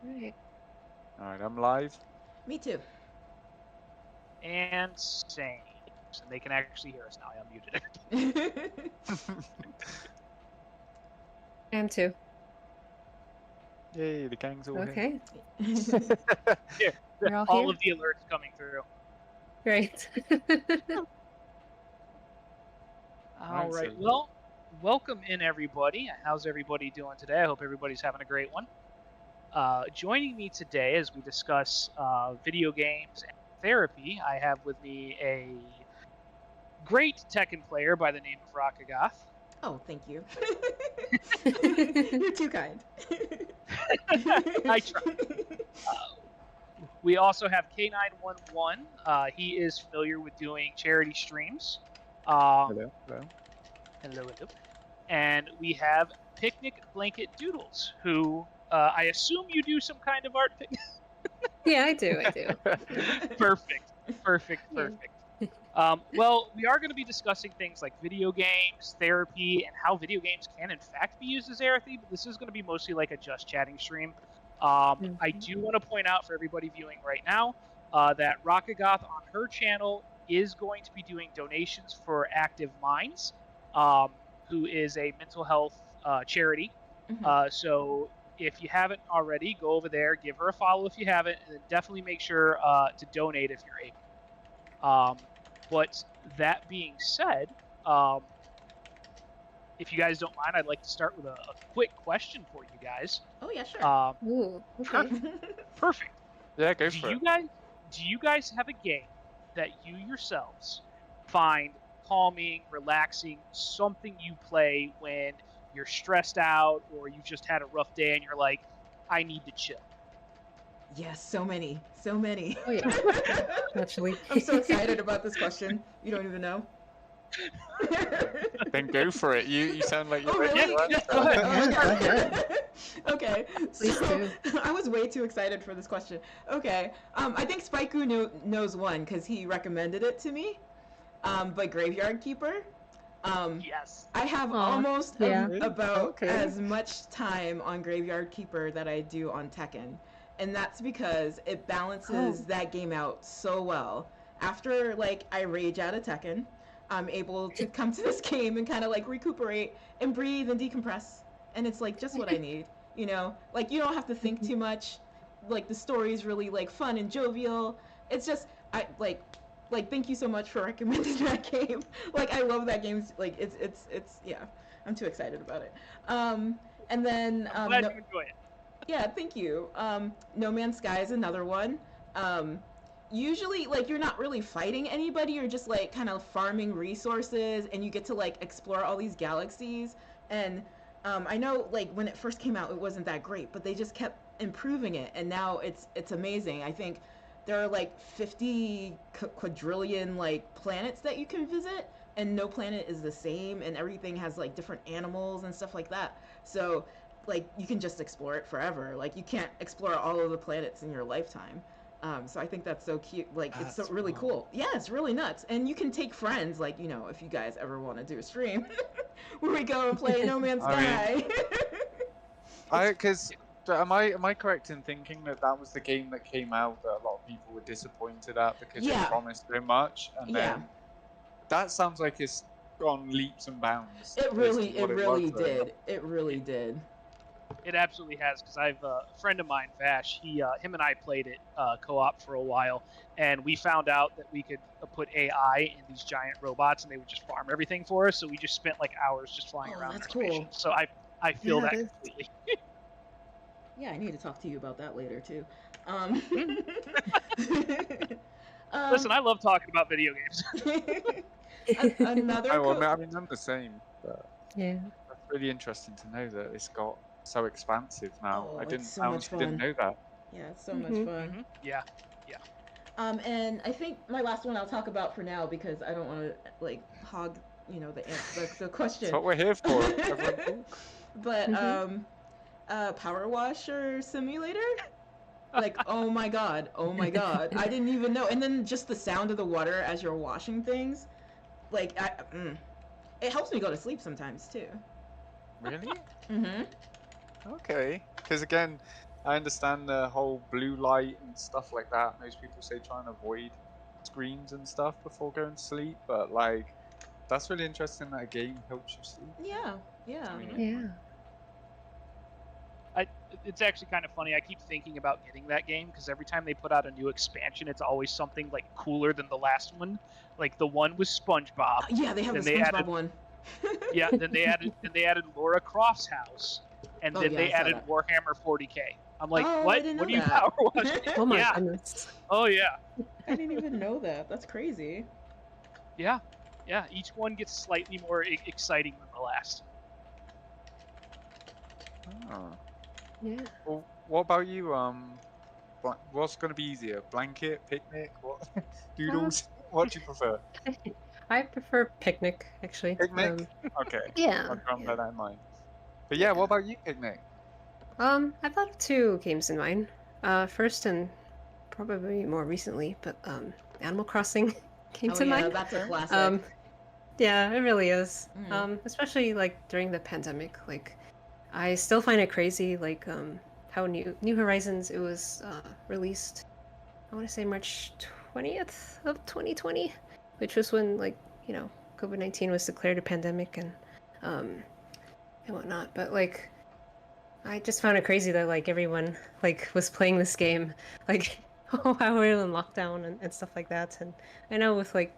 Right. Alright, I'm live. Me too. And same. And they can actually hear us now. I unmuted it. And two. Yay, the gang's all Okay. Yeah, We're all all here? of the alerts coming through. Great. All right. so- Well, welcome in, everybody. How's everybody doing today? I hope everybody's having a great one. Joining me today as we discuss video games and therapy, I have with me a great Tekken player by the name of Rakagoth. Oh, thank you. You're too kind. I try. We also have K911. He is familiar with doing charity streams. Hello, hello. Hello. And we have PicnicBlanketDoodles, who I assume you do some kind of art. Yeah, I do. Perfect. Yeah. Well, we are going to be discussing things like video games, therapy, and how video games can, in fact, be used as therapy. But this is going to be mostly like a just chatting stream. I do want to point out for everybody viewing right now that Rakagoth on her channel is going to be doing donations for Active Minds, who is a mental health charity. So if you haven't already, go over there, give her a follow if you haven't, and then definitely make sure to donate if you're able. But that being said, if you guys don't mind, I'd like to start with a quick question for you guys. Oh yeah, sure. Ooh, okay. Perfect. Yeah, go for it. Do you guys have a game that you yourselves find calming, relaxing, something you play when you're stressed out or you just had a rough day and you're like, I need to chill? Yes, so many. So many. Oh, yeah. Naturally. I'm so excited about this question. You don't even know. Then go for it. You sound like you're Oh, ready really? to answer. Go ahead. Yeah, go ahead. Okay. Please so, I was way too excited for this question. Okay. I think Spiku knows one because he recommended it to me. But Graveyard Keeper. Yes. I have Aw, almost yeah. about Okay. as much time on Graveyard Keeper that I do on Tekken. And that's because it balances that game out so well. After, like, I rage out of Tekken, I'm able to come to this game and kind of, like, recuperate and breathe and decompress. And it's, like, just what I need, you know? Like, you don't have to think too much. Like, the story is really, like, fun and jovial. It's just, thank you so much for recommending that game. Like, I love that game. Like, it's yeah. I'm too excited about it. And then I'm glad you enjoy it. yeah, thank you. No Man's Sky is another one. Usually, like, you're not really fighting anybody. You're just like kind of farming resources, and you get to like explore all these galaxies. And I know, like, when it first came out, it wasn't that great, but they just kept improving it, and now it's amazing. I think there are like 50 quadrillion like planets that you can visit, and no planet is the same, and everything has like different animals and stuff like that. So like you can just explore it forever. Like you can't explore all of the planets in your lifetime. So I think that's so cute. Like it's so That's really wild. cool. Yeah, it's really nuts. And you can take friends. Like, you know, if you guys ever want to do a stream where we go and play No Man's I Sky. Because am I correct in thinking that that was the game that came out that a lot of people were disappointed at because Yeah. it promised so much, and Yeah. then that sounds like it's gone leaps and bounds. It as to really what really was, though. did. It really did. It absolutely has, because I've a friend of mine, Vash. Him and I played it co-op for a while, and we found out that we could put AI in these giant robots, and they would just farm everything for us. So we just spent like hours just flying Oh, around that's in our cool. spaceship. So I feel Yeah, that that's- completely. Yeah, I need to talk to you about that later too. Listen, I love talking about video games. Another I mean, I'm the same. But Yeah. that's really interesting to know that it's got so expansive now. Oh, I it's didn't so much honestly didn't fun. know that. Yeah, it's so much fun. Yeah. And I think my last one I'll talk about for now because I don't want to like hog, you know, the question. That's what we're here for. Everyone talk. But Power Washer Simulator. Like, oh my god, I didn't even know. And then just the sound of the water as you're washing things, like, it helps me go to sleep sometimes too. Really? Mm-hmm. Okay. Because again, I understand the whole blue light and stuff like that. Most people say try and avoid screens and stuff before going to sleep, but like that's really interesting that a game helps you sleep. Yeah, yeah. I mean, Yeah. It's actually kind of funny. I keep thinking about getting that game because every time they put out a new expansion, it's always something like cooler than the last one. Like the one with SpongeBob. Yeah, they have Then the they SpongeBob added, one. yeah. Then they added Laura Croft's house, and Oh, then yeah, they I saw added that. Warhammer 40K. I'm like, Oh, I what? didn't What know are you that. power watching? Oh my Yeah. goodness. Oh yeah. I didn't even know that. That's crazy. Yeah. Yeah. Each one gets slightly more exciting than the last. oh. Yeah. Well, what about you? What's gonna be easier? Blanket, picnic, what? Doodles? What do you prefer? I prefer picnic actually. Picnic? Okay, Yeah. I'll try and Yeah. bear that in mind. But yeah, what about you, picnic? I thought of two games in mind. First and probably more recently, but Animal Crossing came Oh to yeah, mind. that's a classic. Yeah, it really is. Mm. Especially like during the pandemic. Like, I still find it crazy, like how New Horizons it was released. I want to say March 20th of 2020, which was when like COVID-19 was declared a pandemic um and whatnot. But like, I just found it crazy that like everyone like was playing this game, like while we were in lockdown and stuff like that. And I know with like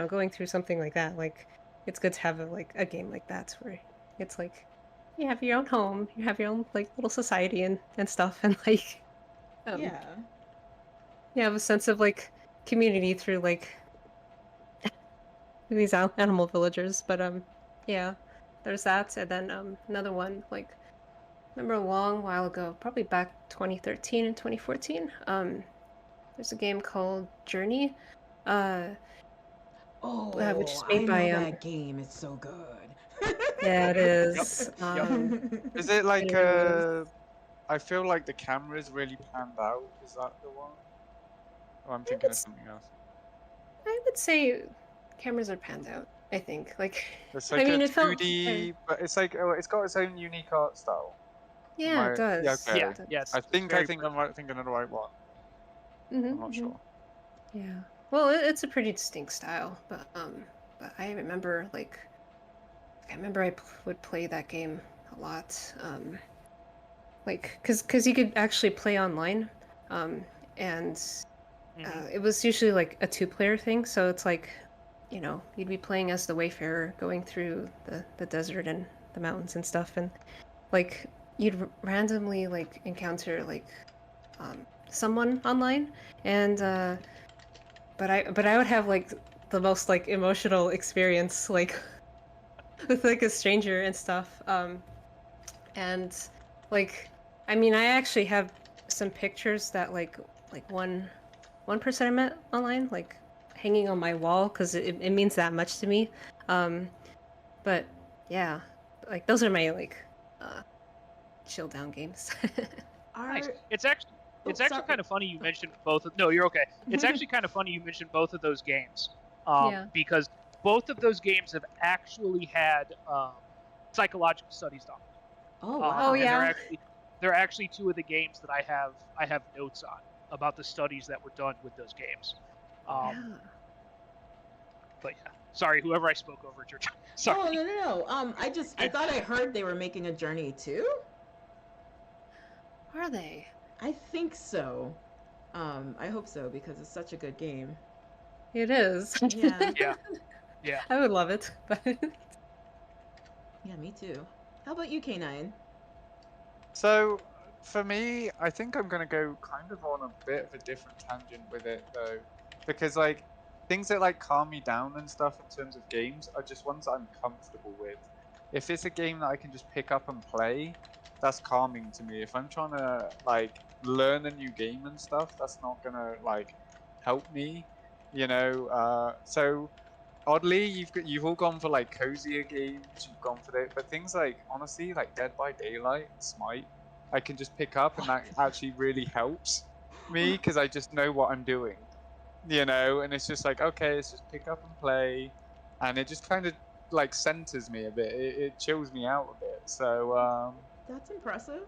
going through something like that, like it's good to have like a game like that where it's like you have your own home, you have your own like little society and stuff, and like Yeah. you have a sense of like community through like these animal villagers. But yeah, there's that, and then another one like remember a long while ago, probably back 2013 and 2014. There's a game called Journey, uh, which is Oh, I made know by that game. It's so good. yeah, it is. Yep. Is it like It really is. I feel like the camera's really panned out. Is that the one? Or I'm I thinking would, of something else. I would say cameras are panned out. I think like It's I like a mean it felt 2D, but it's like it's got its own unique art style. Am yeah, it Yeah, does. okay. Yeah. It does. Yes. I It's think very I'm right, thinking of the right one. I'm not sure. Yeah. Well, it's a pretty distinct style, but I remember like I remember would play that game a lot. Like cuz you could actually play online. And it was usually like a two-player thing, so it's like you'd be playing as the wayfarer going through the desert and the mountains and stuff, and like you'd randomly like encounter like someone online, and but I would have like the most like emotional experience like with like a stranger and stuff. And like I mean I actually have some pictures that like one person I met online like hanging on my wall because it means that much to me. But yeah, like those are my like chill down games. nice. Are It's actually oh, actually sorry. kind of funny you mentioned both of. No, you're okay. It's actually kind of funny you mentioned both of those games, Yeah. because both of those games have actually had psychological studies done. Oh Oh wow. And yeah. they're actually two of the games that I have notes on about the studies that were done with those games. Yeah. But yeah, sorry, whoever I spoke over, it's your turn. Sorry. Oh no. I thought I heard they were making a Journey too. Are they? I think so. I hope so because it's such a good game. It is. Yeah. Yeah. Yeah. I would love it, but Yeah, me too. How about you, K9? So, for me, I think I'm gonna go kind of on a bit of a different tangent with it though, because like things that like calm me down and stuff in terms of games are just ones I'm comfortable with. If it's a game that I can just pick up and play, that's calming to me. If I'm trying to like learn a new game and stuff, that's not gonna like help me, you know. So oddly, you've all gone for like cozier games. You've gone for that, but things like honestly, like Dead by Daylight and Smite, I can just pick up, and that actually really helps me because I just know what I'm doing, you know. And it's just like okay, it's just pick up and play, and it just kind of like centers me a bit. It chills me out a bit. So That's impressive.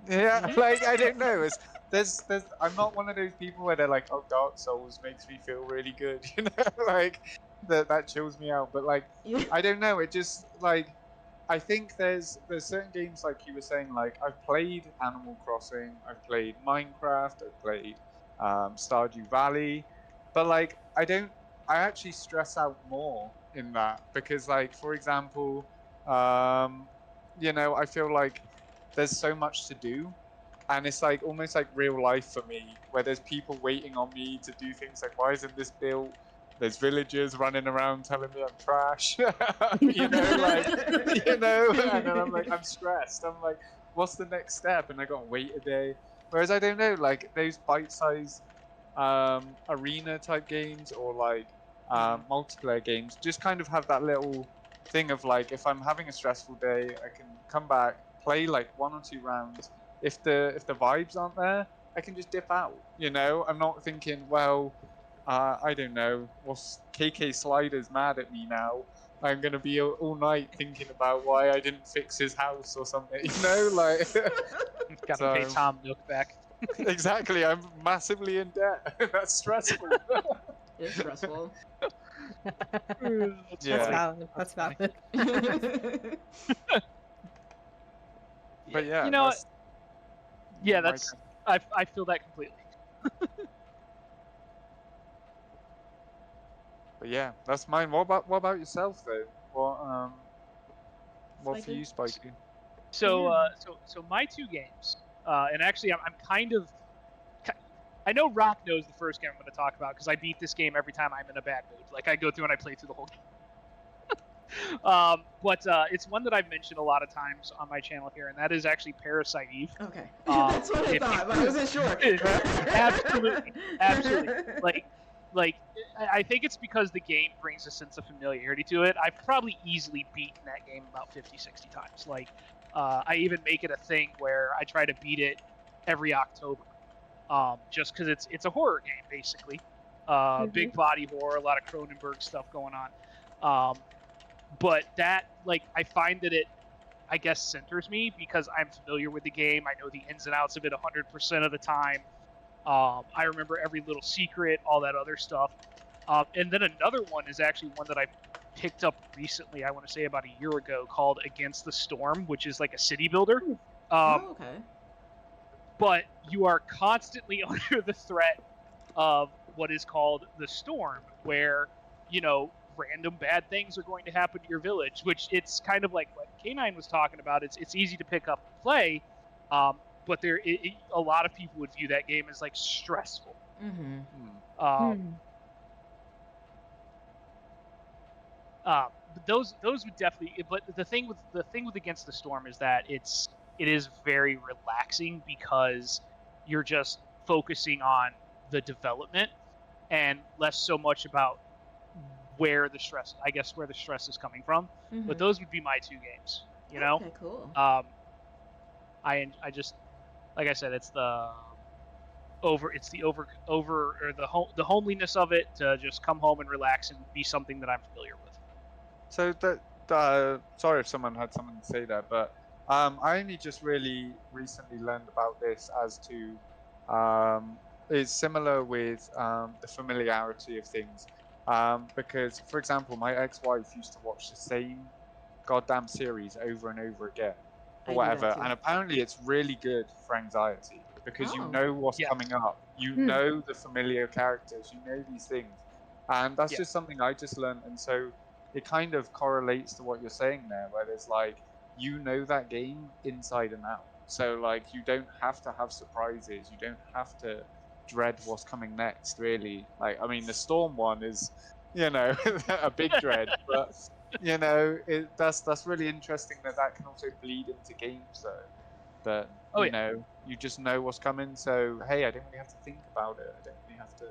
Yeah, like I don't know. There's I'm not one of those people where they're like, oh, Dark Souls makes me feel really good, you know, like that chills me out. But like, Yeah. I don't know. It just like I think there's certain games like you were saying. Like I've played Animal Crossing, I've played Minecraft, I've played Stardew Valley, but like I actually stress out more in that because like for example, um, I feel like there's so much to do and it's like almost like real life for me where there's people waiting on me to do things like why isn't this built, there's villagers running around telling me I'm trash. Like and then I'm like I'm stressed, I'm like what's the next step and I gotta wait a day, whereas I don't know like those bite-sized arena type games or like multiplayer games just kind of have that little thing of like if I'm having a stressful day I can come back play like 1 or 2 rounds. If the vibes aren't there I can just dip out, I'm not thinking well I don't know what's KK Slider's mad at me now, I'm gonna be all night thinking about why I didn't fix his house or something, like Gotta pay so Tom Nook back. exactly I'm massively in debt. That's stressful. It's stressful. That's Yeah. valid. That's funny. valid. But yeah, you know, that's yeah, my that's I feel that completely. But yeah, that's mine. What about yourself though? What for Spiku? you, Spiky? So, Yeah. so my two games, and actually, I'm kind of. I know Rock knows the first game I'm going to talk about because I beat this game every time I'm in a bad mood. Like I go through and I play through the whole game. But it's one that I've mentioned a lot of times on my channel here, and that is actually Parasite Eve. Okay. That's what I thought, but I wasn't sure. Absolutely, absolutely. Like I think it's because the game brings a sense of familiarity to it. I've probably easily beaten that game about 50, 60 times. Like I even make it a thing where I try to beat it every October. Just because it's a horror game basically, big body horror, a lot of Cronenberg stuff going on. But that like I find that it, I guess, centers me because I'm familiar with the game. I know the ins and outs of it 100% of the time. I remember every little secret, all that other stuff. And then another one is actually one that I picked up recently. I want to say about a year ago, called Against the Storm, which is like a city builder. Oh, okay. But you are constantly under the threat of what is called the storm, where random bad things are going to happen to your village. Which it's kind of like what K9 was talking about. It's easy to pick up and play, but a lot of people would view that game as like stressful. Mm-hmm. But those would definitely. But the thing with Against the Storm is that it is very relaxing because you're just focusing on the development and less so much about where the stress is coming from. Mm-hmm. But those would be my two games. Okay, cool. I just like I said, it's the over or the homeliness of it to just come home and relax and be something that I'm familiar with. So sorry if someone had something to say there, but I only just really recently learned about this as to it's similar with the familiarity of things. Because, for example, my ex-wife used to watch the same goddamn series over and over again, or I do that whatever, too. and apparently it's really good for anxiety because you Oh. know what's Yeah. coming up, you know the familiar characters, you know these things, and that's Yeah. just something I just learned, and so it kind of correlates to what you're saying there, where there's like that game inside and out. So like you don't have to have surprises, you don't have to dread what's coming next, really. Like I mean the Storm one is, a big dread, but that's really interesting that can also bleed into games though. That Oh yeah. you just know what's coming, so hey, I don't really have to think about it. I don't really have to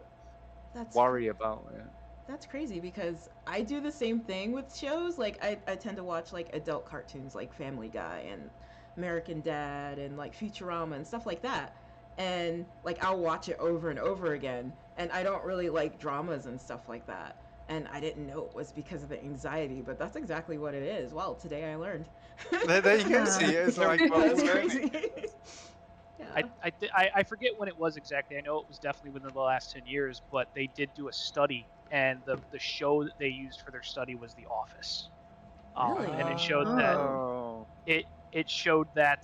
That's worry about it. That's crazy because I do the same thing with shows. Like I tend to watch like adult cartoons like Family Guy and American Dad and like Futurama and stuff like that. And like I'll watch it over and over again. And I don't really like dramas and stuff like that. And I didn't know it was because of the anxiety, but that's exactly what it is. Well, today I learned. There you go. See, it's like That's learning. crazy. I forget when it was exactly. I know it was definitely within the last 10 years, but they did do a study, and the show that they used for their study was The Office. Really? And it showed that Oh. it showed that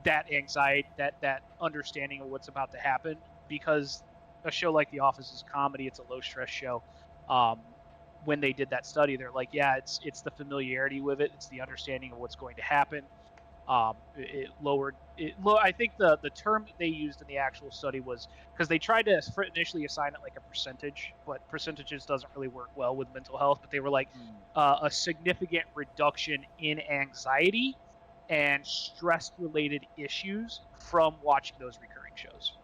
that anxiety, that understanding of what's about to happen, because a show like The Office is comedy, it's a low stress show. When they did that study, they're like, yeah, it's the familiarity with it, it's the understanding of what's going to happen. It lowered it. I think the term that they used in the actual study was, because they tried to initially assign it like a percentage, but percentages doesn't really work well with mental health. But they were like a significant reduction in anxiety and stress related issues from watching those recurring shows.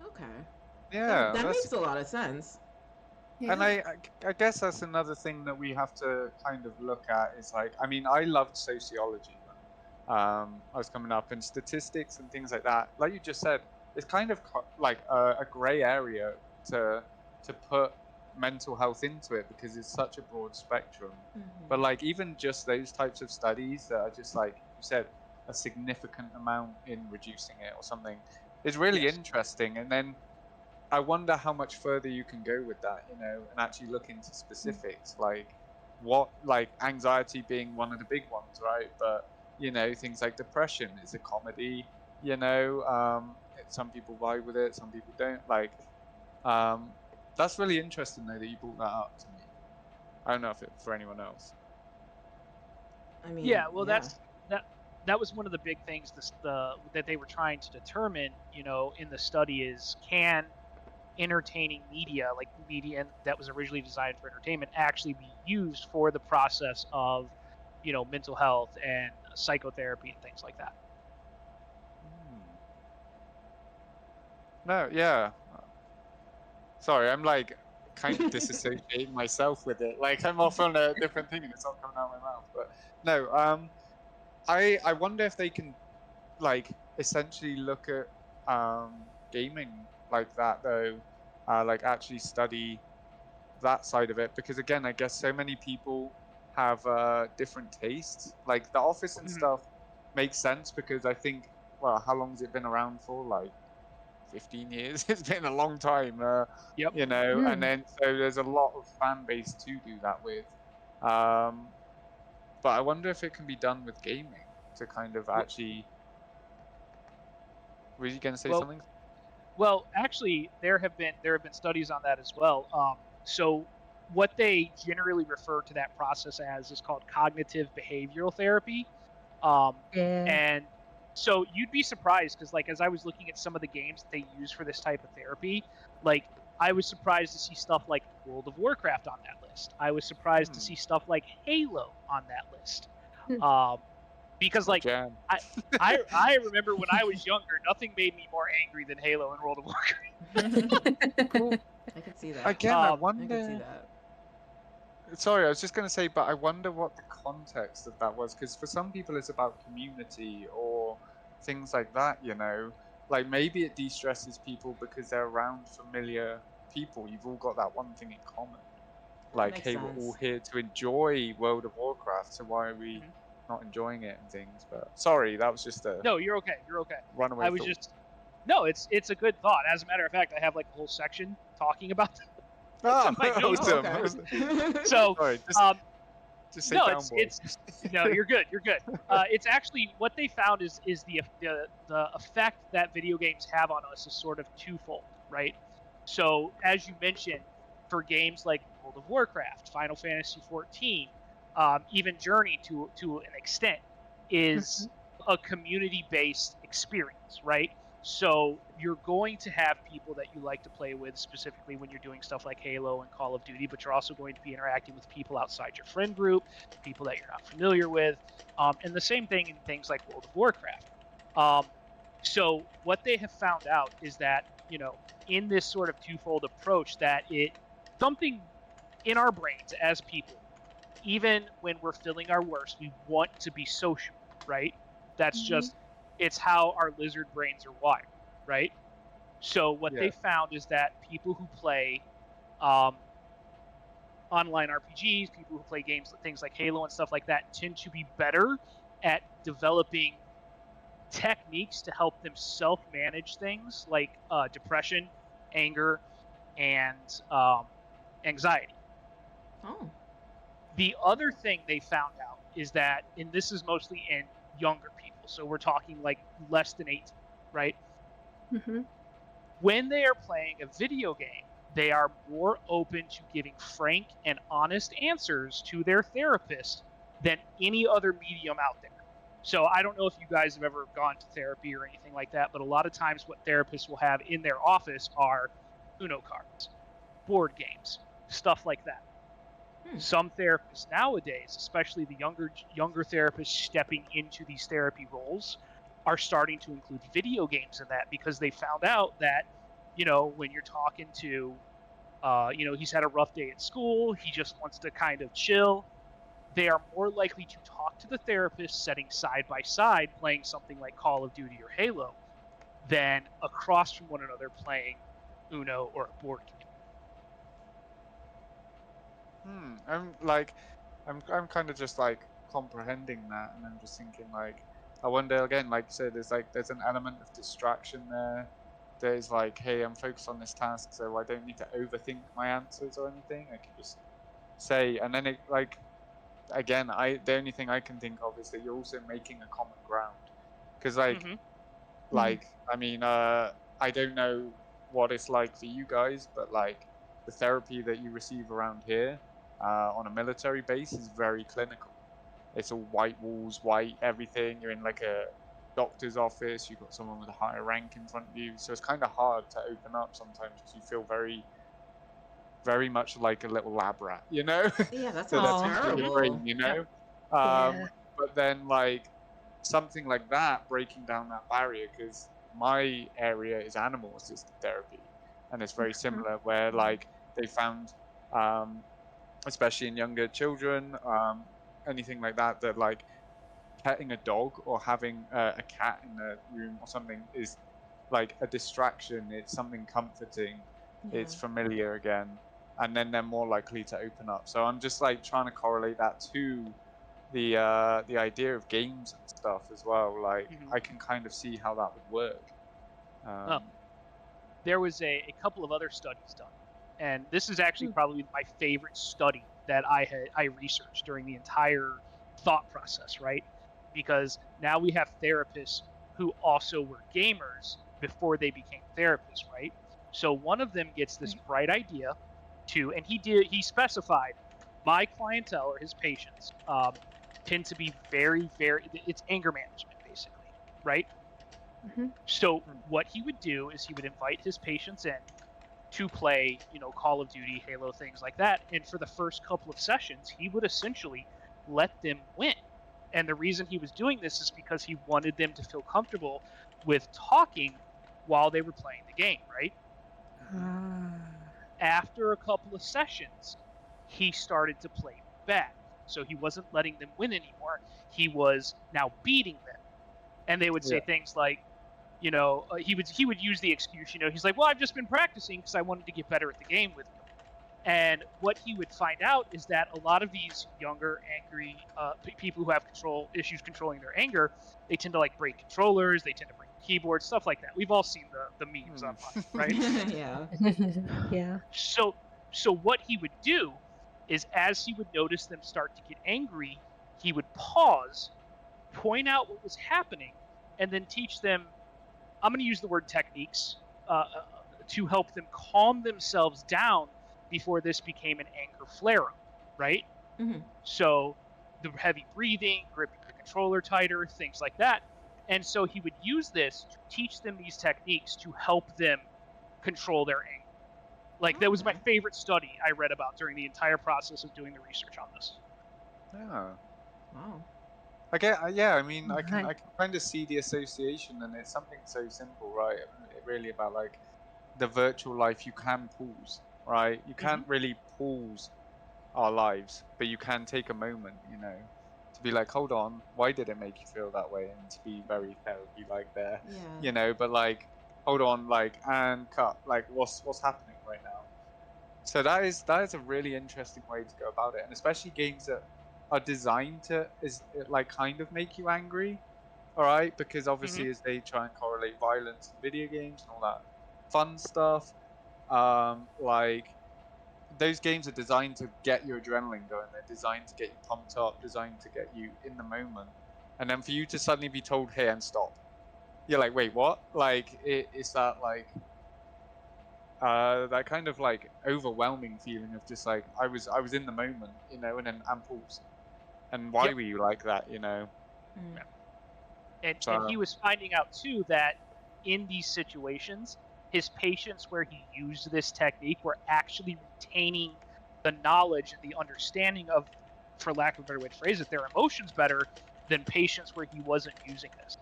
Okay. Yeah, That that's makes a lot of sense. and Yeah. I guess that's another thing that we have to kind of look at is like, I mean, I loved sociology when I was coming up, and statistics and things like that. Like you just said, it's kind of like a grey area to put mental health into it because it's such a broad spectrum. But like even just those types of studies that are just like you said, a significant amount in reducing it or something is really Yes. interesting. And then I wonder how much further you can go with that, you know, and actually look into specifics, like what, like anxiety being one of the big ones, right? But you know, things like depression is a comedy, you know. Some people vibe with it, some people don't. Like, that's really interesting though that you brought that up to me. I don't know if it for anyone else. I mean, Yeah, well, yeah. that was one of the big things that they were trying to determine, in the study is, can entertaining media, like media that was originally designed for entertainment, actually be used for the process of, mental health and psychotherapy and things like that. No, yeah. Sorry, I'm like kind of disassociating myself with it. Like I'm off on a different thing and it's not coming out of my mouth. But no, I wonder if they can like essentially look at gaming like that though, like actually study that side of it because again, I guess so many people have different tastes. Like The Office and Mhm. stuff makes sense because I think, well, how long has it been around for? Like 15 years. It's been a long time, Yep. you know, and Mm. then so there's a lot of fan base to do that with. Um, but I wonder if it can be done with gaming to kind of Well, actually. Were you going to say well, something? actually, there have been studies on that as well. So what they generally refer to that process as is called cognitive behavioral therapy. Um, Yeah. and so you'd be surprised because, like, as I was looking at some of the games that they use for this type of therapy, like, I was surprised to see stuff like World of Warcraft on that list. I was surprised to Hmm. see stuff like Halo on that list. Hmm. Um, because, My like, jam. I, I remember when I was younger, nothing made me more angry than Halo and World of Warcraft. Well, I could see that. again, I Um, I could see wonder. that. Sorry, I was just going to say, but I wonder what the context of that was, because for some people it's about community or things like that, you know. Like maybe it de-stresses people because they're around familiar people. You've all got that one thing in common. That Like, makes hey, we're all sense. here to enjoy World of Warcraft, so why are we mhm. not enjoying it and things? But sorry, that was just a No, you're okay. You're okay. runaway I was thought. just no. It's a good thought. As a matter of fact, I have like a whole section talking about this in Ah, my notes. Oh, awesome. okay. So, Sorry, um, just say no, down, boy. no, you're good. You're good. It's actually what they found is the effect that video games have on us is sort of twofold, right? So, as you mentioned, for games like World of Warcraft, Final Fantasy 14, even Journey to an extent, is Mhm. a community-based experience, right? So you're going to have people that you like to play with, specifically when you're doing stuff like Halo and Call of Duty, but you're also going to be interacting with people outside your friend group, people that you're not familiar with, and the same thing in things like World of Warcraft. Um, so what they have found out is that, in this sort of twofold approach, that it something in our brains as people, even when we're feeling our worst, we want to be social, right? That's Mhm. just, it's how our lizard brains are wired, right? So what Yeah. they found is that people who play um, online RPGs, people who play games, things like Halo and stuff like that, tend to be better at developing techniques to help them self-manage things like depression, anger, and anxiety. Oh. The other thing they found out is that, and this is mostly in younger people, so we're talking like less than 18, right? Mm-hmm. When they are playing a video game, they are more open to giving frank and honest answers to their therapist than any other medium out there. So I don't know if you guys have ever gone to therapy or anything like that, but a lot of times what therapists will have in their office are Uno cards, board games, stuff like that. Some therapists nowadays, especially the younger therapists stepping into these therapy roles, are starting to include video games in that because they found out that, when you're talking to, he's had a rough day at school, he just wants to kind of chill. They are more likely to talk to the therapist sitting side by side playing something like Call of Duty or Halo than across from one another playing Uno or a board game. I'm kind of just like comprehending that, and I'm just thinking like, I wonder again, like you said, there's an element of distraction there. There's like, hey, I'm focused on this task, so I don't need to overthink my answers or anything. I can just say, and then it like, again, the only thing I can think of is that you're also making a common ground, because like I mean, I don't know what it's like for you guys, but like the therapy that you receive around here on a military base is very clinical. It's all white walls, white everything. You're in like a doctor's office. You've got someone with a higher rank in front of you, so it's kind of hard to open up sometimes because you feel very, very much like a little lab rat, you know? Yeah, that So that's sounds your terrible. brain, you know. Yeah. But then like something like that breaking down that barrier, because my area is animal assisted therapy, and it's very similar where like they found especially in younger children, anything like that, that like petting a dog or having a cat in the room or something is like a distraction. It's something comforting. Yeah. It's familiar again, and then they're more likely to open up. So I'm just like trying to correlate that to the idea of games and stuff as well. Like I can kind of see how that would work. There was a couple of other studies done, and this is actually probably my favorite study that I researched during the entire thought process, right? Because now we have therapists who also were gamers before they became therapists, right? So one of them gets this bright idea and he specified, my clientele or his patients tend to be very, very, it's anger management basically, right? So what he would do is he would invite his patients in to play, Call of Duty, Halo, things like that. And for the first couple of sessions, he would essentially let them win. And the reason he was doing this is because he wanted them to feel comfortable with talking while they were playing the game, right? After a couple of sessions, he started to play back. So he wasn't letting them win anymore. He was now beating them. And they would say things like, he would use the excuse, he's like, well, I've just been practicing because I wanted to get better at the game with you. And what he would find out is that a lot of these younger, angry people who have issues controlling their anger, they tend to like break controllers, they tend to break keyboards, stuff like that. We've all seen the memes online, right? Yeah. Yeah. So what he would do is, as he would notice them start to get angry, he would pause, point out what was happening, and then teach them, I'm going to use the word techniques, to help them calm themselves down before this became an anger flare-up, right? So the heavy breathing, gripping the controller tighter, things like that. And so he would use this to teach them these techniques to help them control their anger. Like, that was my favorite study I read about during the entire process of doing the research on this. Yeah. Wow. Yeah. I mean, I can kind of see the association, and it's something so simple, right? Really about like the virtual life. You can pause, right? You can't really pause our lives, but you can take a moment, to be like, hold on, why did it make you feel that way? And to be very therapy like there, Yeah. but like, hold on, like, and cut, like, what's happening right now? So that is a really interesting way to go about it, and especially games that are designed to like kind of make you angry. all right, because obviously as they try and correlate violence in video games and all that fun stuff, like those games are designed to get your adrenaline going. They're designed to get you pumped up, designed to get you in the moment, and then for you to suddenly be told, "Hey, and stop," you're like, "Wait, what?" Like, it's that like that kind of like overwhelming feeling of just like I was in the moment, you know, and then pause. And why were you like that, you know? Mm. And he was finding out too that in these situations, his patients where he used this technique were actually retaining the knowledge and the understanding of, for lack of a better way to phrase it, their emotions better than patients where he wasn't using this.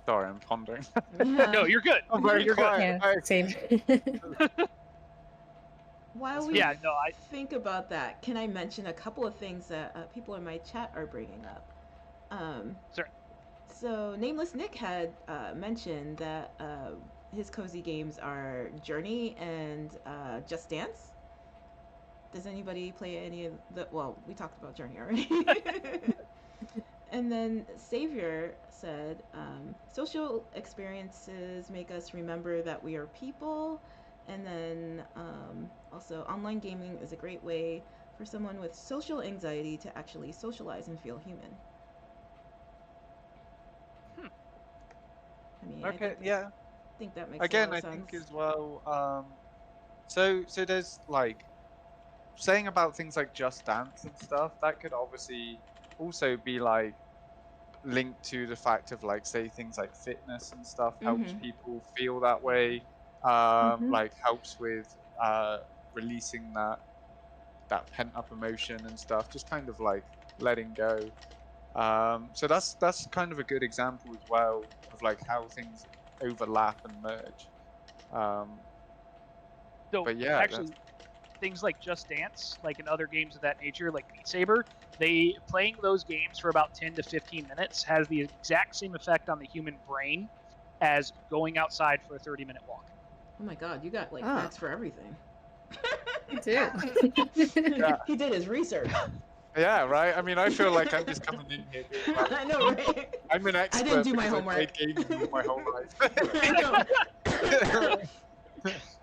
Sorry, I'm pondering. Yeah. No, you're good. I'm very You're quiet. Yeah, same. While we think about that, can I mention a couple of things that people in my chat are bringing up? Sure. So, Nameless Nick had mentioned that his cozy games are Journey and Just Dance. Does anybody play any of the? Well, we talked about Journey already. And then Savior said, social experiences make us remember that we are people. And then also, online gaming is a great way for someone with social anxiety to actually socialize and feel human. I mean, Okay, I think that makes Again, a lot I of sense. think as well. So there's like saying about things like Just Dance and stuff. That could obviously also be like linked to the fact of like say things like fitness and stuff helps people feel that way. Like helps with releasing that pent up emotion and stuff. Just kind of like letting go. So that's kind of a good example as well of like how things overlap and merge. So But yeah, actually, things like Just Dance, like in other games of that nature, like Beat Saber, playing those games for about 10 to 15 minutes has the exact same effect on the human brain as going outside for a 30-minute walk. Oh my god, you got like facts for everything. You do. He did his research. Yeah, right. I mean, I feel like I'm just coming in here being like, I know, right? I'm an expert I didn't do my because I've homework. played games all my whole life.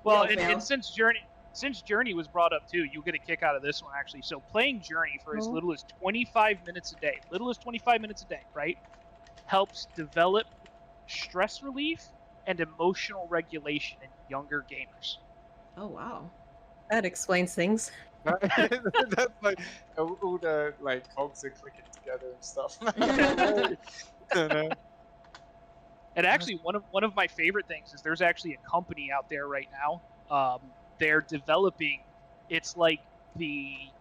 Well, and since Journey was brought up too, you'll get a kick out of this one actually. So playing Journey for as little as 25 minutes a day, right, helps develop stress relief and emotional regulation in younger gamers. Oh wow. That explains things. That's like all the like cogs are clicking together and stuff. And actually, one of my favorite things is there's actually a company out there right now. They're developing. It's like the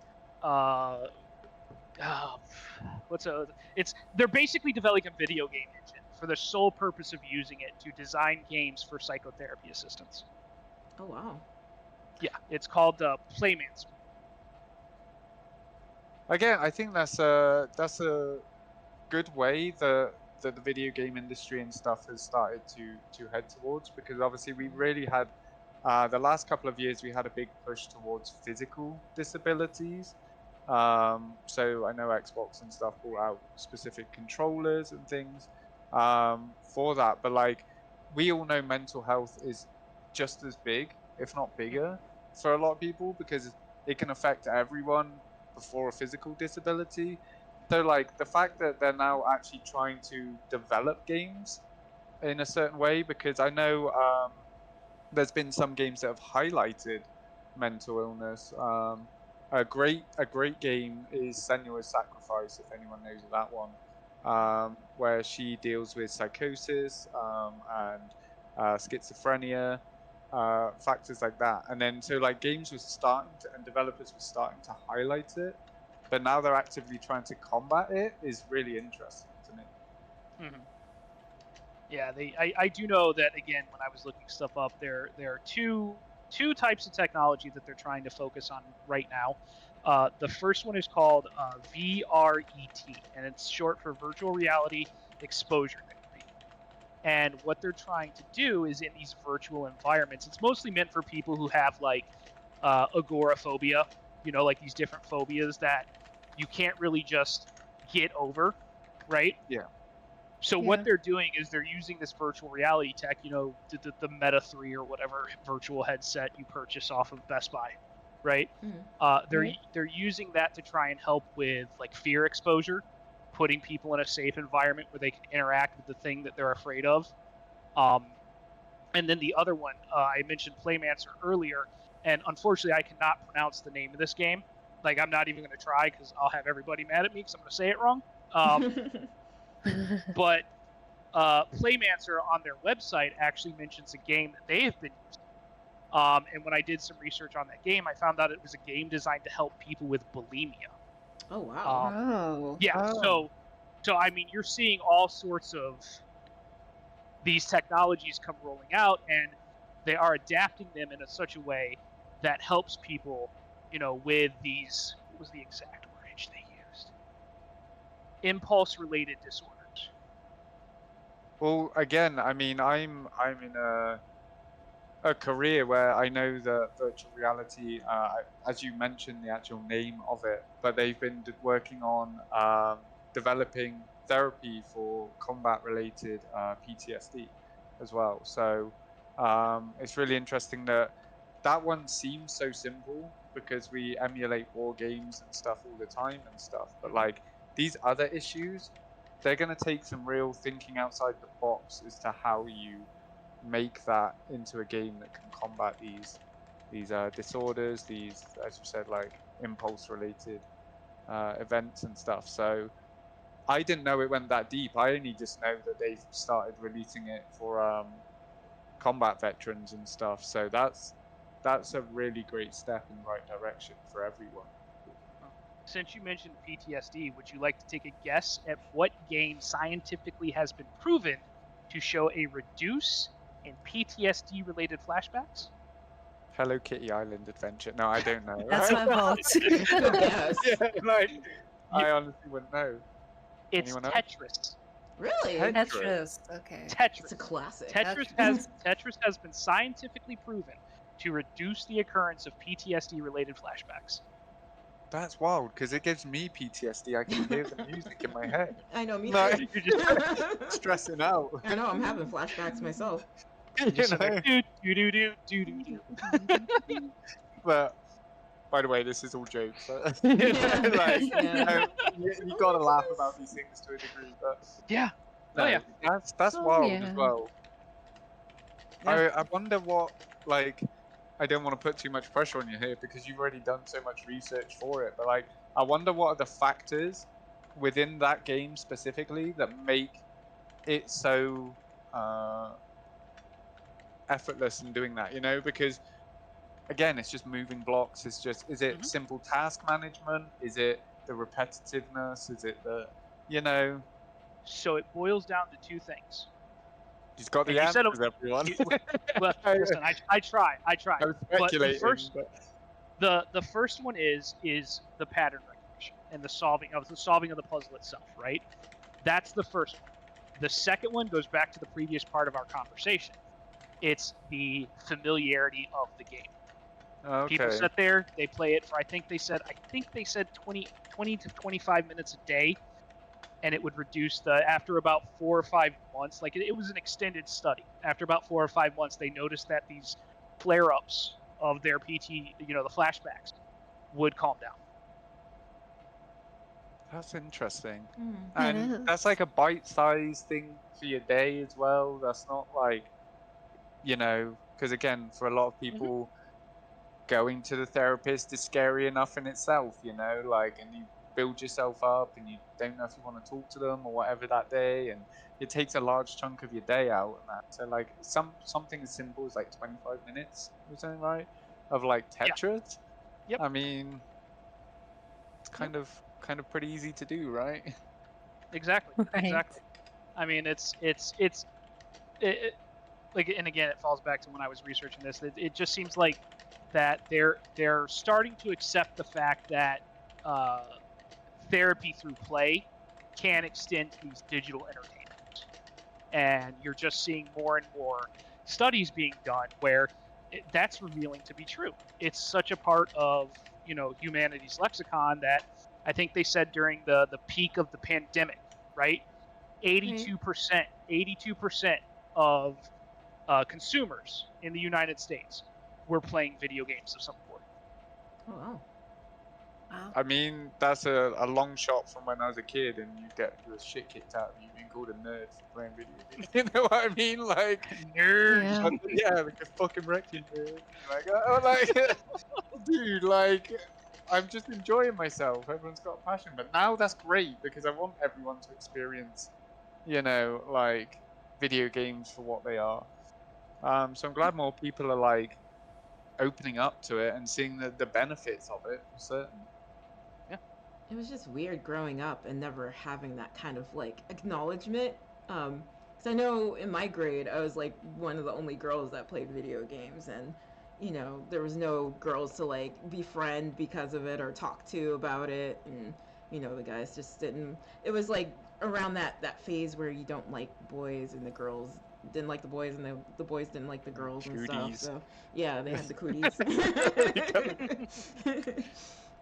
they're basically developing a video game engine for the sole purpose of using it to design games for psychotherapy assistants. Oh wow. Yeah, it's called Playman's. Again, I think that's a good way that the video game industry and stuff has started to head towards, because obviously we really had the last couple of years we had a big push towards physical disabilities. So I know Xbox and stuff brought out specific controllers and things for that, but like we all know mental health is just as big, if not bigger, for a lot of people, because it can affect everyone before a physical disability. So like the fact that they're now actually trying to develop games in a certain way, because I know there's been some games that have highlighted mental illness. A great game is Senua's Sacrifice, if anyone knows of that one, where she deals with psychosis and schizophrenia, factors like that. And then so like games were starting to, and developers were starting to highlight it, but now they're actively trying to combat it is really interesting to me. Mm-hmm. Yeah, I do know that again when I was looking stuff up, there are two types of technology that they're trying to focus on right now. The first one is called VRET, and it's short for virtual reality exposure therapy. And what they're trying to do is in these virtual environments, it's mostly meant for people who have like agoraphobia, like these different phobias that you can't really just get over, right? Yeah. So what they're doing is they're using this virtual reality tech, the Meta 3 or whatever virtual headset you purchase off of Best Buy, right? They're using that to try and help with like fear exposure, putting people in a safe environment where they can interact with the thing that they're afraid of. And then the other one, I mentioned Playmancer earlier, and unfortunately I cannot pronounce the name of this game. Like, I'm not even going to try because I'll have everybody mad at me because I'm going to say it wrong. But Playmancer on their website actually mentions a game that they have been using. And when I did some research on that game, I found out it was a game designed to help people with bulimia. Oh, wow. Yeah, so I mean, you're seeing all sorts of these technologies come rolling out, and they are adapting them in such a way that helps people, with these, what was the exact wordage they used? Impulse-related disorders. Well, again, I mean, I'm in a career where I know that virtual reality, as you mentioned, the actual name of it, but they've been working on developing therapy for combat-related PTSD as well. So it's really interesting that one seems so simple because we emulate war games and stuff all the time and stuff, but like these other issues, they're going to take some real thinking outside the box as to how you make that into a game that can combat these disorders, these, as you said, like impulse related events and stuff. So I didn't know it went that deep. I only just know that they've started releasing it for combat veterans and stuff. So that's a really great step in the right direction for everyone. Since you mentioned PTSD, would you like to take a guess at what game scientifically has been proven to show a reduce in PTSD-related flashbacks? Hello Kitty Island Adventure. No, I don't know. That's my fault. Good guess. Yeah, like I honestly wouldn't know. It's Anyone else? Tetris. Really? Tetris. Okay. Tetris. It's a classic. Tetris has been scientifically proven to reduce the occurrence of PTSD-related flashbacks. That's wild because it gives me PTSD. I can hear the music in my head. I know, me No, too. you're just stressing out. I know, I'm having flashbacks myself. Just like, do. But by the way, this is all jokes. Like, Yeah. you gotta laugh about these things to a degree. But Yeah. no, Oh, yeah. That's wild as well. Yeah. I wonder what, like, I don't want to put too much pressure on you here because you've already done so much research for it, but like, I wonder what are the factors within that game specifically that make it so effortless in doing that, because again, it's just moving blocks. It's just, is it simple task management? Is it the repetitiveness? Is it the, So it boils down to two things. He's got the And you said answers, everyone. Well, listen, I try. I was speculating. But the first one is the pattern recognition and the solving of the puzzle itself, right? That's the first one. The second one goes back to the previous part of our conversation. It's the familiarity of the game. Okay. People sit there, they play it for I think they said 20 to 25 minutes a day, and it would reduce after about 4 or 5 months, like it was an extended study. After about 4 or 5 months, they noticed that these flare-ups of their PT, the flashbacks, would calm down. That's interesting. That And is. that's like a bite-sized thing for your day as well. That's not like, because again, for a lot of people, going to the therapist is scary enough in itself, like, and you build yourself up and you don't know if you want to talk to them or whatever that day, and it takes a large chunk of your day out and that. So like something as simple as like 25 minutes or something, right, of like Tetris. Yep. I mean, it's kind of pretty easy to do, right? Exactly. Right. Exactly. I mean, it's like, and again, it falls back to when I was researching this. It just seems like that they're starting to accept the fact that therapy through play can extend to these digital entertainments, and you're just seeing more and more studies being done where that's revealing to be true. It's such a part of humanity's lexicon that I think they said during the peak of the pandemic, right? 82% of consumers in the United States were playing video games of some sort. Oh wow. Wow. I mean, that's a long shot from when I was a kid, and you get your shit kicked out of you being called a nerd for playing video games. You know what I mean? Like, Nerd. Yeah. yeah, like a fucking wrecking nerd. Like, dude, like, I'm just enjoying myself. Everyone's got a passion, but now that's great because I want everyone to experience, like video games for what they are. So I'm glad more people are like opening up to it and seeing the benefits of it for certain. It was just weird growing up and never having that kind of like acknowledgement. Because I know in my grade, I was like one of the only girls that played video games, and there was no girls to like befriend because of it or talk to about it, and the guys just didn't. It was like around that phase where you don't like boys and the girls didn't like the boys and the boys didn't like the girls and stuff. Cooties. So yeah, they had the cooties.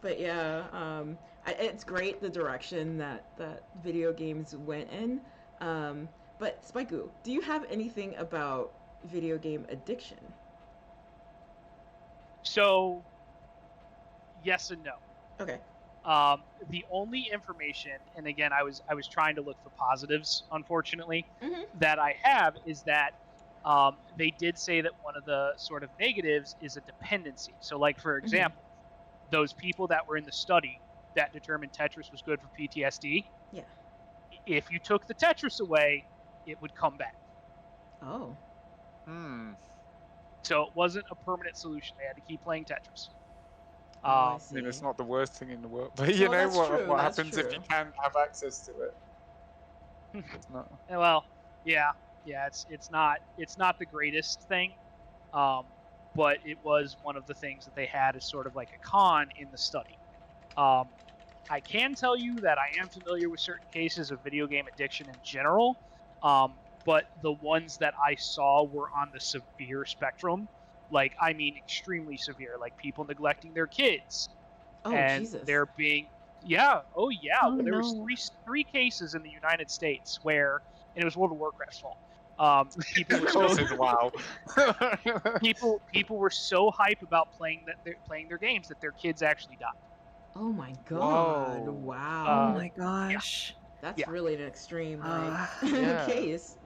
But yeah, it's great the direction that video games went in. But Spiku, do you have anything about video game addiction? So, yes and no. Okay. The only information, and again, I was trying to look for positives, unfortunately, Mhm. that I have is that they did say that one of the sort of negatives is a dependency. So, like for example, those people that were in the study that determined Tetris was good for PTSD. Yeah. If you took the Tetris away, it would come back. Oh. So it wasn't a permanent solution. They had to keep playing Tetris. Oh, I I see. mean, it's not the worst thing in the world, but Well, that's what true, what that's happens if true. you can't have access to it? It's not. Well, yeah, it's not the greatest thing, but it was one of the things that they had as sort of like a con in the study. I can tell you that I am familiar with certain cases of video game addiction in general, but the ones that I saw were on the severe spectrum. Like, I mean, extremely severe, like people neglecting their kids, Oh, and Jesus. there being, yeah, oh yeah, Oh, well, there was no. three cases in the United States where, and it was World of Warcraft's fault. People were Of course, so it's WoW. people were so hype about playing their games that their kids actually died. Oh my God. Whoa. Wow. Oh my Yeah, gosh. That's yeah. really an extreme like Yeah. case.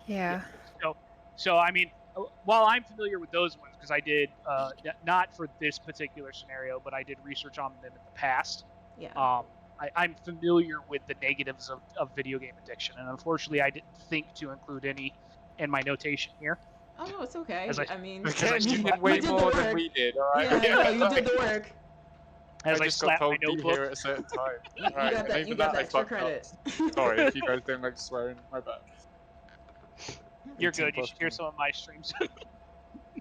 Yeah. So I mean, while I'm familiar with those ones because I did not for this particular scenario, but I did research on them in the past. Yeah. I'm familiar with the negatives of video game addiction, and unfortunately, I didn't think to include any in my notation here. Oh no, it's okay. As I- I mean, Again, you you did way did the more than work. we did, all right? Yeah, I know, you did the work. As I just got slap my told be notebook. here at a certain time. You Right, got and that. even You got that I the extra fucked up. credit. Sorry if you guys don't like swearing. My bad. You're 18 good. You plus should hear 20. some of my streams.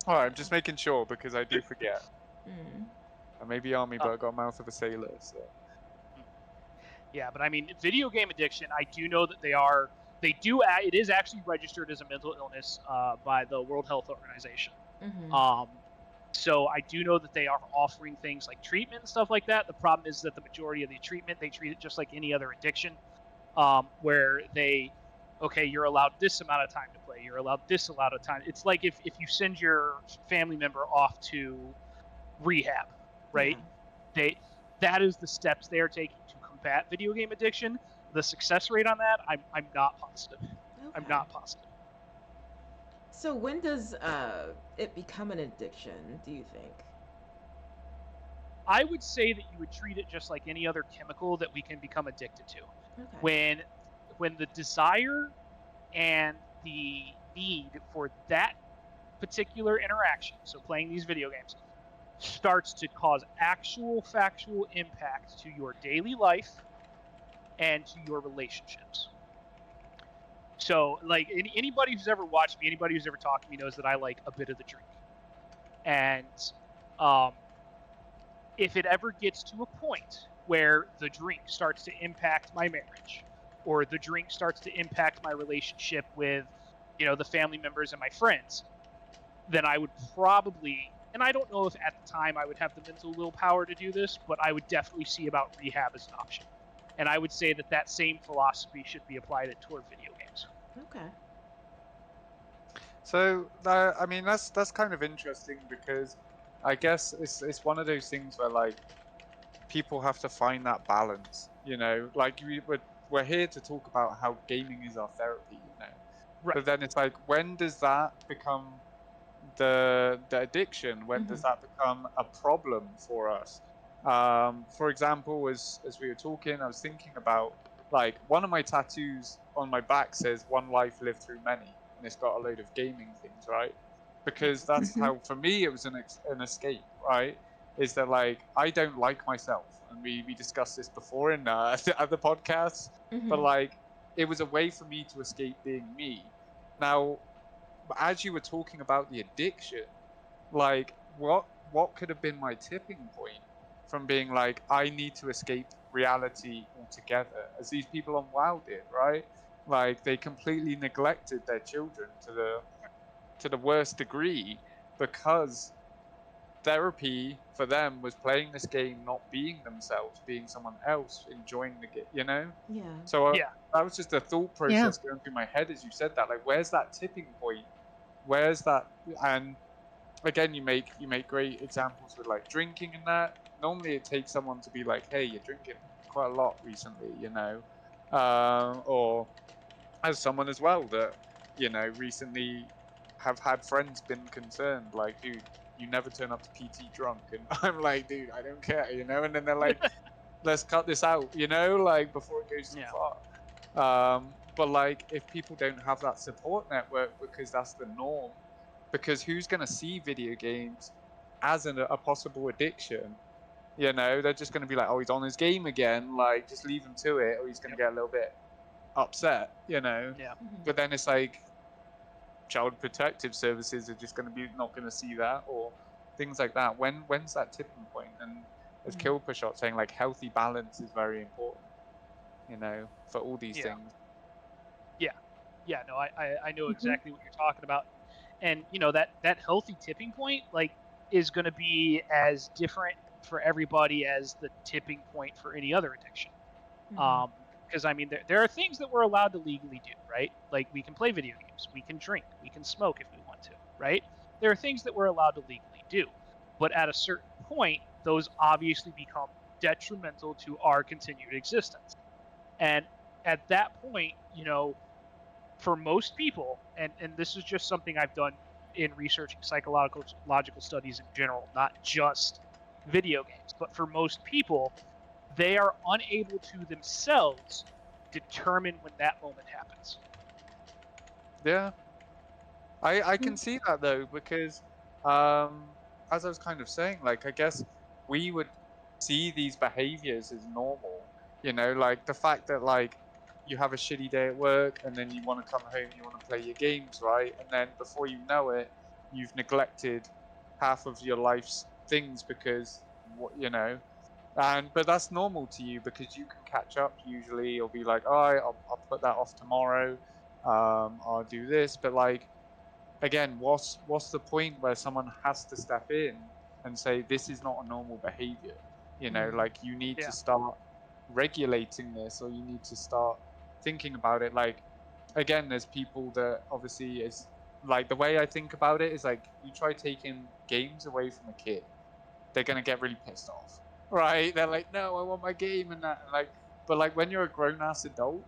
All right, I'm just making sure because I do forget. Mm. I may be army, but I got a mouth of a sailor. So Yeah, but I mean, video game addiction. I do know that it is actually registered as a mental illness by the World Health Organization. Mm-hmm. So I do know that they are offering things like treatment and stuff like that. The problem is that the majority of the treatment, they treat it just like any other addiction, where you're allowed this amount of time to play. You're allowed this amount of time. It's like if you send your family member off to rehab, right? That is the steps they are taking to combat video game addiction. The success rate on that, I'm not positive. I'm Okay. not positive. So when does it become an addiction, do you think? I would say that you would treat it just like any other chemical that we can become addicted to. Okay. When the desire and the need for that particular interaction, so playing these video games, starts to cause actual factual impact to your daily life and to your relationships. So, like, anybody who's ever watched me, anybody who's ever talked to me knows that I like a bit of the drink. And if it ever gets to a point where the drink starts to impact my marriage, or the drink starts to impact my relationship with, the family members and my friends, then I would probably and I don't know if at the time I would have the mental willpower to do this, but I would definitely see about rehab as an option. And I would say that that same philosophy should be applied toward video games. Okay. So I mean that's kind of interesting because I guess it's one of those things where like people have to find that balance, you know. Like we're here to talk about how gaming is our therapy, you know. Right. But then it's like, when does that become the addiction? When does that become a problem for us? For example, as we were talking, I was thinking about like one of my tattoos on my back says "One life lived through many," and it's got a load of gaming things, right? Because that's how, for me, it was an escape, right? Is that like I don't like myself, and we discussed this before in other podcasts, but like it was a way for me to escape being me. Now, as you were talking about the addiction, like what could have been my tipping point from being like I need to escape reality altogether, as these people on WoW did, right? Like they completely neglected their children to the worst degree because therapy for them was playing this game, not being themselves, being someone else, enjoying the game, you know? Yeah. So Yeah. that was just a thought process going through my head as you said that. Like, where's that tipping point? Where's that? And again, you make great examples with like drinking and that. Normally, it takes someone to be like, "Hey, you're drinking quite a lot recently," you know, or as someone as well that recently have had friends been concerned, like, dude, you never turn up to PT drunk, and I'm like, dude, I don't care, you know, and then they're like, let's cut this out, you know, like before it goes too Yeah. far. But like, if people don't have that support network because that's the norm, because who's going to see video games as a possible addiction? You know, they're just going to be like, oh, he's on his game again, like just leave him to it, or he's going to get a little bit upset, you know. Yeah. But then it's like child protective services are just going to be not going to see that, or things like that. When's that tipping point? And as Killpershot saying, like healthy balance is very important, you know, for all these Yeah. things. Yeah, no, I know exactly what you're talking about, and that healthy tipping point like is going to be as different for everybody as the tipping point for any other addiction. Because I mean, there are things that we're allowed to legally do, right? Like we can play video games, we can drink, we can smoke if we want to, right? There are things that we're allowed to legally do, but at a certain point, those obviously become detrimental to our continued existence, and at that point, for most people, and this is just something I've done in researching psychological studies in general, not just video games, but for most people, they are unable to themselves determine when that moment happens. Yeah, I can see that though, because as I was kind of saying, like I guess we would see these behaviors as normal, you know, like the fact that like you have a shitty day at work and then you want to come home, you want to play your games, right? And then before you know it, you've neglected half of your life's things because you know, and but that's normal to you because you can catch up usually, or be like, oh, I'll put that off tomorrow, I'll do this, but like again, what's the point where someone has to step in and say this is not a normal behavior? You know, like you need to Yeah. start regulating this, or you need to start thinking about it. Like again, there's people that obviously is like the way I think about it is like you try taking games away from a kid, they're gonna get really pissed off, right? They're like, no, I want my game and that, and like, but like when you're a grown ass adult,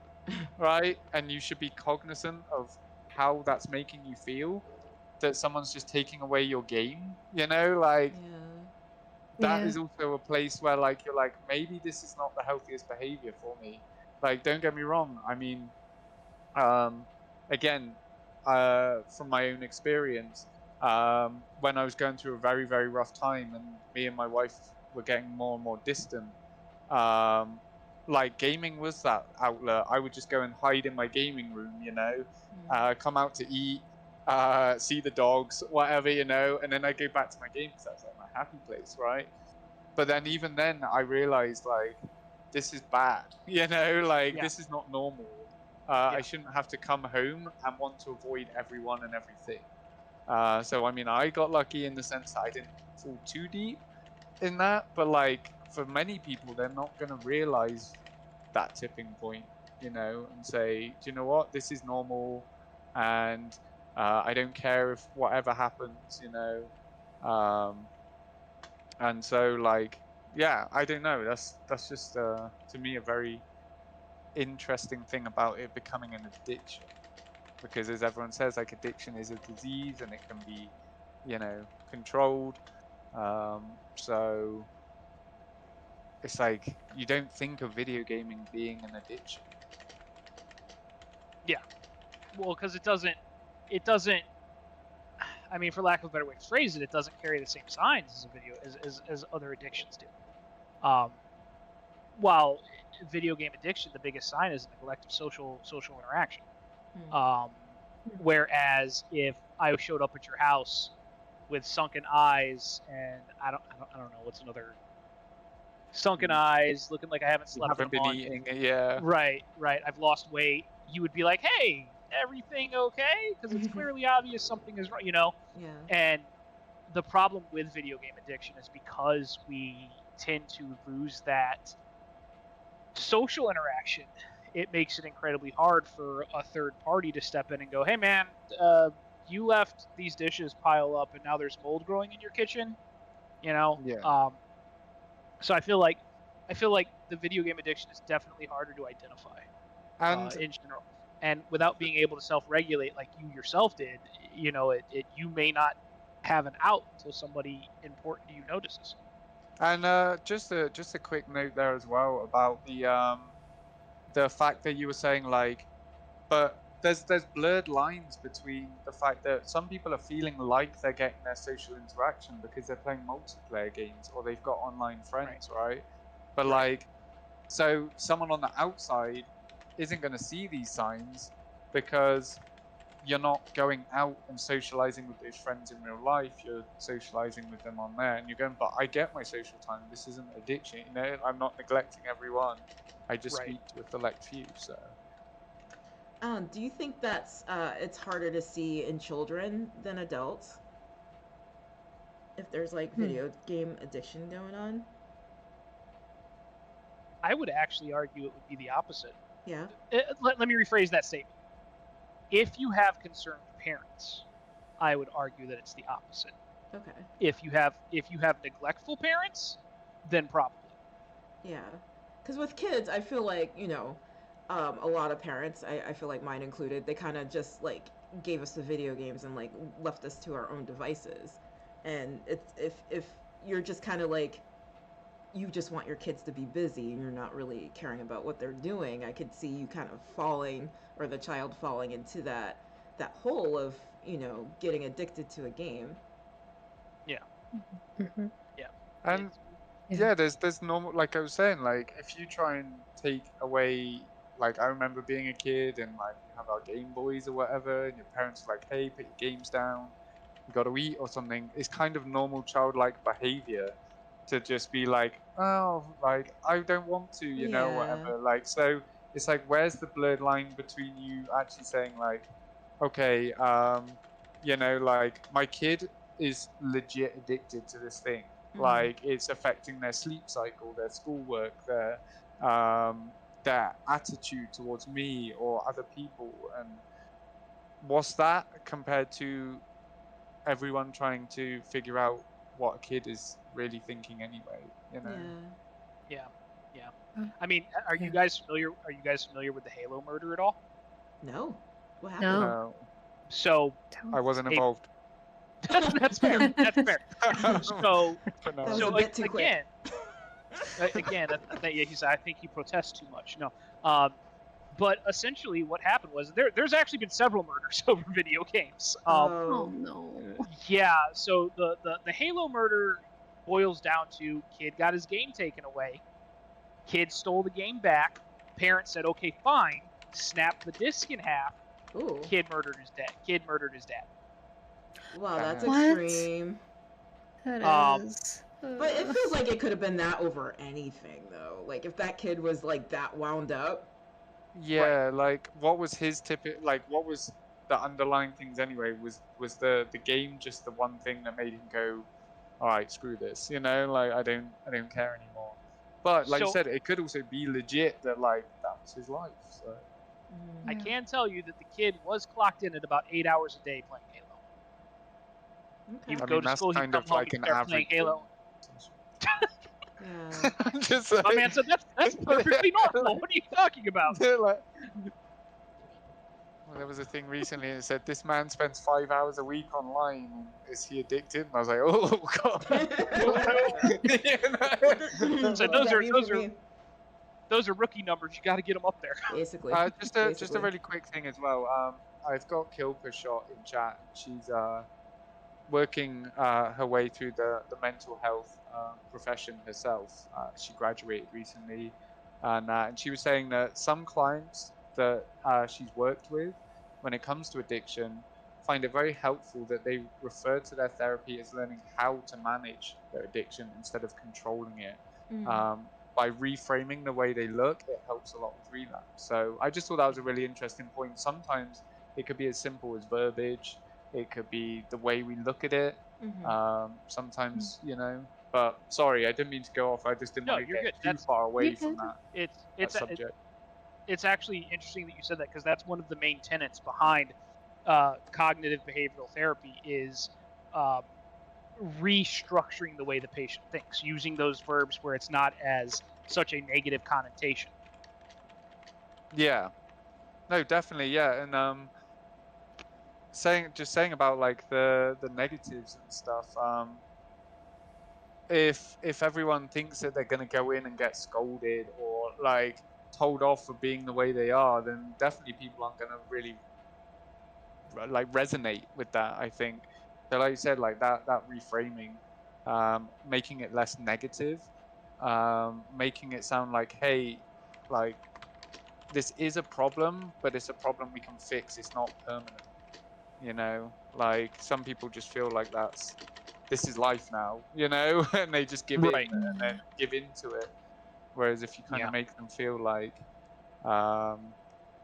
right, and you should be cognizant of how that's making you feel, that someone's just taking away your game, you know, like that is also a place where like you're like, maybe this is not the healthiest behavior for me. Like, don't get me wrong, I mean, um again, from my own experience, when I was going through a very very rough time and me and my wife were getting more and more distant, um like gaming was that outlet. I would just go and hide in my gaming room, you know, come out to eat, see the dogs, whatever, you know, and then I go back to my game because that's like my happy place, right? But then even then I realized like this is bad, you know, like Yeah. this is not normal. I Yeah. shouldn't have to come home and want to avoid everyone and everything. So I mean, I got lucky in the sense that I didn't fall too deep in that, but like for many people, they're not going to realize that tipping point, you know, and say, do you know what, this is normal, and I don't care if whatever happens, you know. And so like, yeah, I don't know. That's just to me a very interesting thing about it becoming an addiction, because as everyone says, like addiction is a disease and it can be, you know, controlled. So it's like you don't think of video gaming being an addiction. Yeah. Well, because it doesn't. I mean, for lack of a better way to phrase it, it doesn't carry the same signs as a video as other addictions do. While video game addiction, the biggest sign is neglect of social interaction. Whereas if I showed up at your house with sunken eyes and I don't know what's another sunken eyes, looking like I haven't You slept in haven't a been month. eating it, yeah. Right. I've lost weight. You would be like, "Hey, everything okay?" Because it's clearly obvious something is wrong, you know. Yeah. And the problem with video game addiction is because we tend to lose that social interaction. It makes it incredibly hard for a third party to step in and go, "Hey, man, you left these dishes pile up, and now there's mold growing in your kitchen." You know. Yeah. So I feel like the video game addiction is definitely harder to identify And in general. And without being able to self-regulate like you yourself did, you know, you may not have an out until somebody important to you notices. and just a quick note there as well about the fact that you were saying like, but there's blurred lines between the fact that some people are feeling like they're getting their social interaction because they're playing multiplayer games or they've got online friends, right? But Right. like, so someone on the outside isn't going to see these signs because you're not going out and socializing with those friends in real life. You're socializing with them on there, and you're going, but I get my social time. This isn't addiction, you know. I'm not neglecting everyone. I just Right. speak to a select few. So Do you think that's it's harder to see in children than adults? If there's like video game addiction going on? I would actually argue it would be the opposite. Yeah. Let me rephrase that statement. If you have concerned parents, I would argue that it's the opposite. Okay. If you have neglectful parents, then probably. Yeah. Because with kids, I feel like, you know, a lot of parents, I feel like mine included, they kind of just like gave us the video games and like left us to our own devices. And it's if you're just kind of like you just want your kids to be busy and you're not really caring about what they're doing, I could see you kind of falling or the child falling into that hole of, you know, getting addicted to a game. Yeah. Mhm. Yeah. and yeah, there's normal, like I was saying, like if you try and take away, like I remember being a kid and like you have our Game Boys or whatever, and your parents are like, hey, put your games down, you got to eat or something. It's kind of normal childlike behavior to just be like, oh, like I don't want to, you know, Yeah. whatever. Like, so it's like, where's the blurred line between you actually saying like, okay, you know, like my kid is legit addicted to this thing. Mm. Like it's affecting their sleep cycle, their schoolwork, their attitude towards me or other people, and what's that compared to everyone trying to figure out what a kid is really thinking anyway, you know? Yeah. Yeah. Yeah. Uh, I mean, are you yeah. guys familiar? Are you guys familiar with the Halo murder at all? No. What happened? No. No, So Tell I us. wasn't involved. that's fair. That's fair. So But That was no. a bit too quick. again, I think he protests too much. No, but essentially, what happened was there's actually been several murders over video games. Oh Oh. no. Yeah, so the Halo murder boils down to kid got his game taken away. Kid stole the game back. Parents said, "Okay, fine." Snapped the disc in half. Ooh. Kid murdered his dad. Kid murdered his dad. Wow, that's Damn. What? extreme. That is. But it feels like it could have been that over anything, though. Like, if that kid was, like, that wound up. Yeah, like what was his like what was the underlying things anyway. Was the game just the one thing that made him go, all right, screw this, you know, like I don't care anymore. But like you So said, it could also be legit that like that was his life. So I Yeah. can tell you that the kid was clocked in at about 8 hours a day playing Halo. He Okay. would I go mean to that's school, he'd kind come of home, like he'd an start playing average Halo. Yeah. Just My like, man said that's perfectly normal. What are you talking about? like, well, there was a thing recently that said this man spends 5 hours a week online. Is he addicted? And I was like, oh god. What So does that mean for me? those are rookie numbers. You got to get them up there. Basically. Just a Basically. really quick thing as well. I've got Kilper shot in chat. She's working her way through the mental health profession herself. She graduated recently, and she was saying that some clients that she's worked with, when it comes to addiction, find it very helpful that they refer to their therapy as learning how to manage their addiction instead of controlling it. By reframing the way they look, it helps a lot with relapse. So I just thought that was a really interesting point. Sometimes it could be as simple as verbiage. It could be the way we look at it. Sometimes, you know. But sorry, I didn't mean to go off. I just didn't No, want to you're get good. too That's far away You from good? that subject. it's actually interesting that you said that because that's one of the main tenets behind cognitive behavioral therapy is restructuring the way the patient thinks, using those verbs where it's not as such a negative connotation. Yeah. No, definitely, yeah. And saying about like the negatives and stuff. If everyone thinks that they're gonna go in and get scolded or like told off for being the way they are, then definitely people aren't gonna really like resonate with that. I think so. Like you said, like that reframing, making it less negative, making it sound like, hey, like this is a problem, but it's a problem we can fix. It's not permanent. You know, like some people just feel like this is life now, you know, and they just give in Right. and then give into it. Whereas if you kind Yeah. of make them feel like,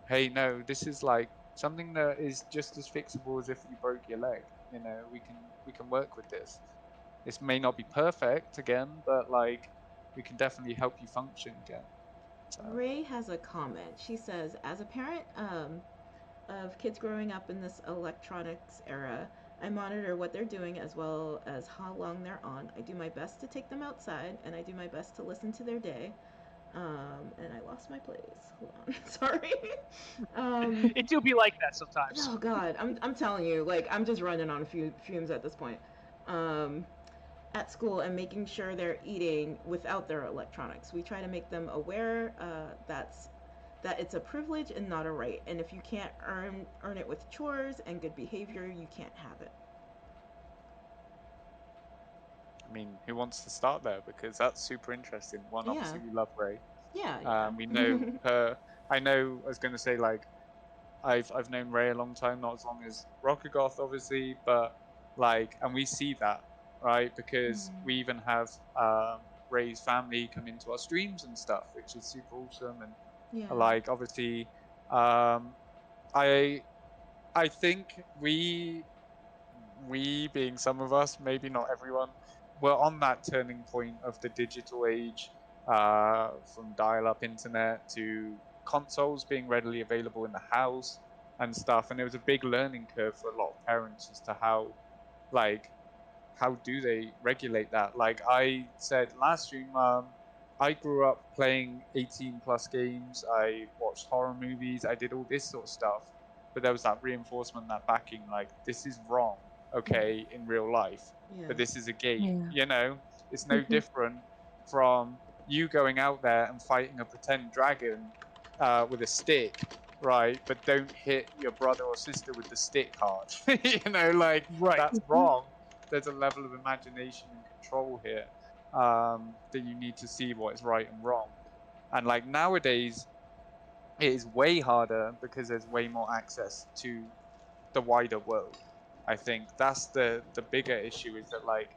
hey, no, this is like something that is just as fixable as if you broke your leg. You know, we can work with this. This may not be perfect again, but like we can definitely help you function again. So Ray has a comment. She says, as a parent of kids growing up in this electronics era, I monitor what they're doing as well as how long they're on. I do my best to take them outside, and I do my best to listen to their day. And I lost my place. Hold on. Sorry. It do be like that sometimes. Oh God, I'm telling you, like I'm just running on fumes at this point. Um, at school and making sure they're eating without their electronics. We try to make them aware that it's a privilege and not a right. And if you can't earn it with chores and good behavior, you can't have it. I mean, who wants to start there? Because that's super interesting. One, Yeah, obviously, we love Ray. yeah, We yeah. know her. I know. I was going to say like I've known Ray a long time, not as long as Rockagoth, obviously, but like, and we see that, right? Because we even have Ray's family come into our streams and stuff, which is super awesome. And Yeah. like, obviously, um, I I think we being some of us, maybe not everyone, were on that turning point of the digital age, from dial-up internet to consoles being readily available in the house and stuff. And it was a big learning curve for a lot of parents as to like, how do they regulate that? Like I said last stream, I grew up playing 18 plus games. I watched horror movies. I did all this sort of stuff. But there was that reinforcement, that backing, like, this is wrong, okay, in real life. Yeah. But this is a game, Yeah. you know? It's no different from you going out there and fighting a pretend dragon with a stick, right? But don't hit your brother or sister with the stick hard. You know, like, Right. that's wrong. There's a level of imagination and control here, that you need to see what is right and wrong. And like nowadays, it is way harder because there's way more access to the wider world. I think that's the bigger issue, is that like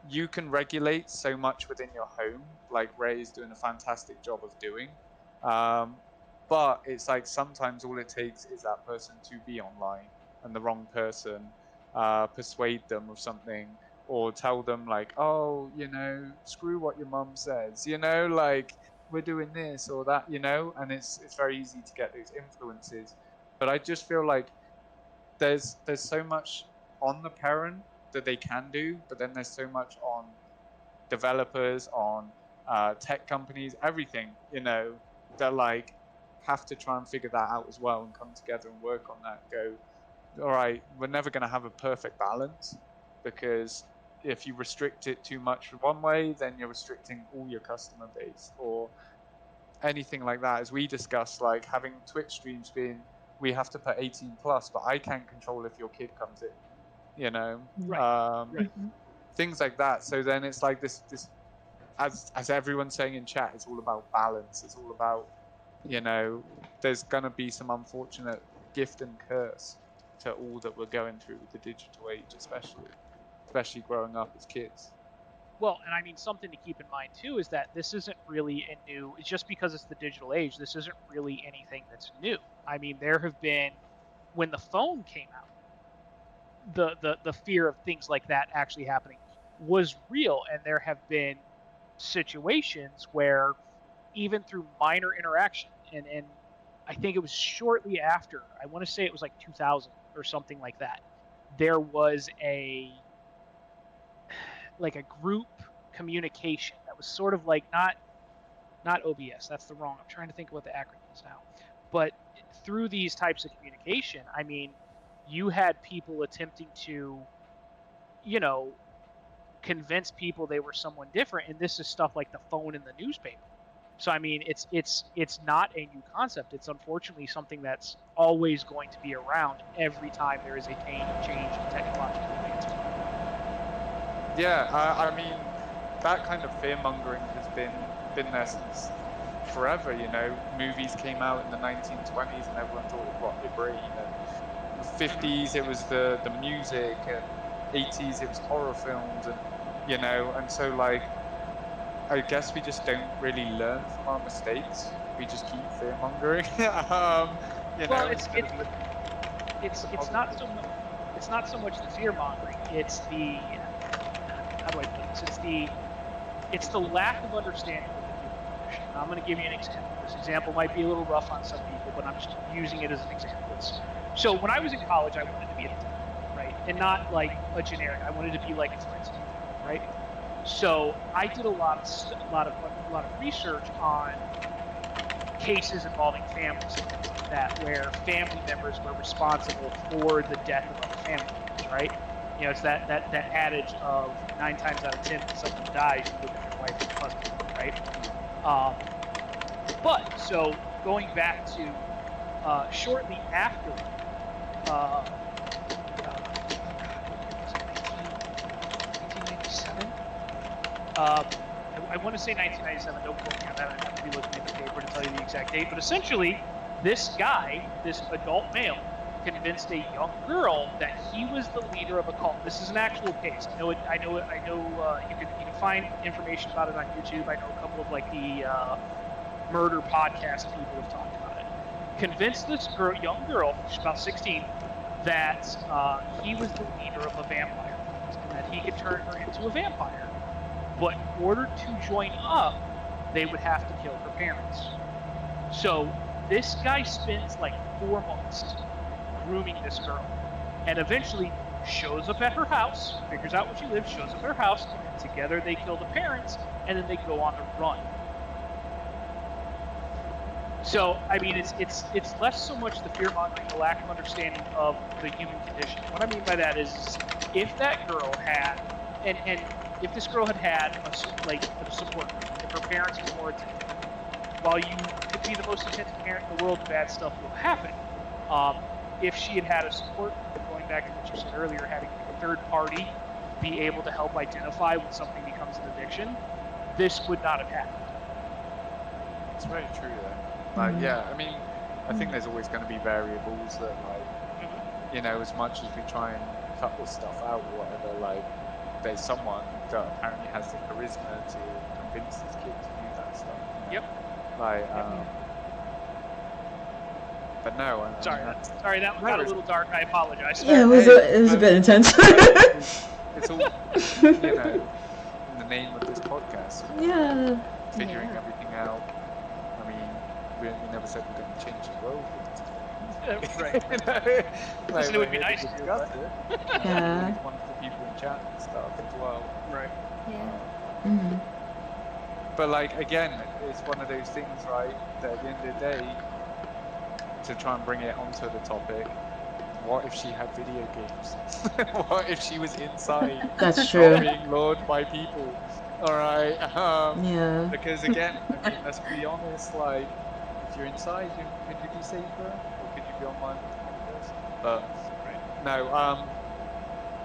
you can regulate so much within your home, like Ray is doing a fantastic job of doing. Um, but it's like sometimes all it takes is that person to be online. and the wrong person, persuade them of something, or tell them like, oh, you know, screw what your mum says, you know, like we're doing this or that, you know, and it's very easy to get those influences. But I just feel like there's so much on the parent that they can do, but then there's so much on developers, on tech companies, everything, you know, that like have to try and figure that out as well and come together and work on that and go, all right, we're never going to have a perfect balance, because if you restrict it too much one way, then you're restricting all your customer base or anything like that. As we discussed, like having Twitch streams being, we have to put 18 plus, but I can't control if your kid comes in, you know, Right. things like that. So then it's like this as everyone's saying in chat, it's all about balance. It's all about, you know, there's gonna be some unfortunate gift and curse to all that we're going through with the digital age, especially growing up as kids. Well, and I mean, something to keep in mind too is that this isn't really a new, just because it's the digital age, this isn't really anything that's new. I mean, there have been, when the phone came out, the fear of things like that actually happening was real, and there have been situations where even through minor interaction, and I think it was shortly after, I want to say it was like 2000 or something like that, there was a group communication that was sort of like not OBS, that's the wrong, I'm trying to think of what the acronym is now, but through these types of communication, I mean, you had people attempting to, you know, convince people they were someone different, and this is stuff like the phone and the newspaper. So I mean, it's not a new concept. It's unfortunately something that's always going to be around every time there is a change in technological advancement. Yeah, I mean, that kind of fear mongering has been there since forever. You know, movies came out in the 1920s and everyone thought it rocked your brain. And the 50s it was the music, and 80s it was horror films, and you know, and so like, I guess we just don't really learn from our mistakes. We just keep fear mongering. You Well, know, it's not so much the fear mongering. It's the, how do I put this? It's the lack of understanding of the human condition. I'm going to give you an example. This example might be a little rough on some people, but I'm just using it as an example. So when I was in college, I wanted to be a detective, right? And not like a generic. I wanted to be like a forensic detective, right? So I did a lot of research on cases involving families and things like that, where family members were responsible for the death of other family members, right? You know, it's that adage of 9 times out of 10 when someone dies, you look at their wife and husband, right? But so going back to shortly after, 1997. I want to say 1997. Don't quote me on that. I'd have to be looking at the paper to tell you the exact date. But essentially, this guy, this adult male, convinced a young girl that he was the leader of a cult. This is an actual case. I know. You can find information about it on YouTube. I know a couple of like the murder podcast people have talked about it. Convinced this young girl, she's about 16, that he was the leader of a vampire and that he could turn her into a vampire. But in order to join up, they would have to kill her parents. So this guy spends like 4 months grooming this girl, and eventually shows up at her house, figures out where she lives, shows up at her house, and together they kill the parents, and then they go on the run. So, I mean, it's less so much the fear-mongering, the lack of understanding of the human condition. What I mean by that is, if that girl had, and if this girl had a support group, if her parents were more attentive, while you could be the most attentive parent in the world, bad stuff will happen. If she had a support group, going back to what you said earlier, having a third party be able to help identify when something becomes an addiction, this would not have happened. It's very true there. Like, yeah, I mean, I think there's always going to be variables that, like, you know, as much as we try and cut this stuff out or whatever, like, there's someone that apparently has the charisma to convince this kid to do that stuff. You know? Yep. Like, But no, I mean, Sorry, that got a little dark. I apologize. Yeah, it was a bit intense. it's all, you know, in the name of this podcast. You know, Yeah. figuring everything out. I mean, we never said we're going to change the world with this thing. Right. You know? Like, It would be we're here nice to to, discuss but- it. Yeah. All these wonderful people in chat and stuff as well. Right. Yeah. Mhm. But like again, it's one of those things, right? That at the end of the day, to try and bring it onto the topic, what if she had video games? What if she was inside, That's true. not being lured by people? All right. Yeah. Because again, I mean, let's be honest. Like, if you're inside, could you be safer, or could you be online with another person? But no.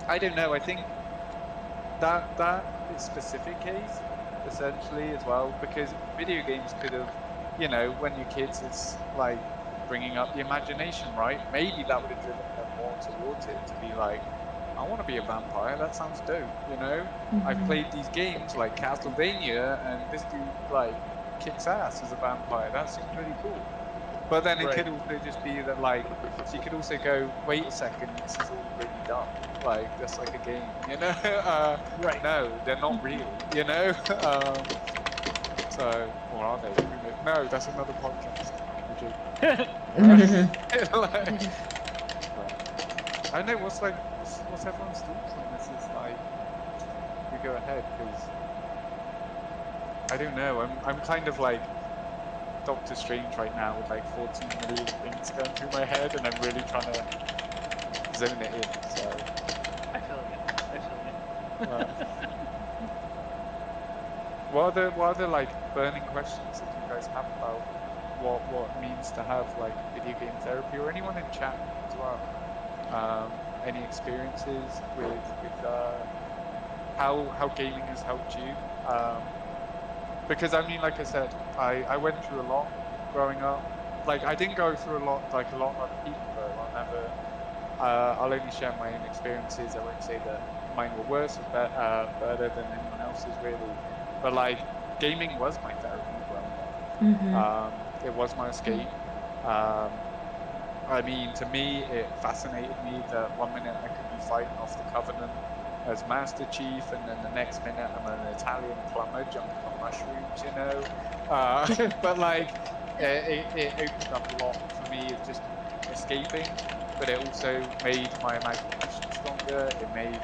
I don't know. I think that is specific case essentially as well, because video games could have, you know, when you're kids, it's like bringing up the imagination, right? Maybe that would have driven them more towards it, to be like, I want to be a vampire, that sounds dope, you know? I've played these games like Castlevania, and this dude like kicks ass as a vampire, that seems really cool. But then it could also just be that, like, she could also go, wait a second, this is all really dumb, like, just like a game, you know? Right. No, they're not real, you know? So, or are they? Who knows? No, that's another podcast. Like, I don't know, what's everyone's thoughts on this? Is like, we go ahead, because I don't know, I'm kind of like Doctor Strange right now with like 14 million things going through my head, and I'm really trying to zone it in, so. I feel it. What are the like burning questions that you guys have about what it means to have like video game therapy, or anyone in chat as well? Any experiences with how gaming has helped you? Because I mean, like I said, I went through a lot growing up. Like, I didn't go through a lot like a lot of other people though. I'll only share my own experiences. I won't say that mine were worse or better than anyone else's really. But like, gaming was my therapy growing up. It was my escape. I mean, to me, it fascinated me that one minute I could be fighting off the Covenant as Master Chief, and then the next minute I'm an Italian plumber jumping on mushrooms, you know? But like, it opened up a lot for me of just escaping, but it also made my imagination stronger. It made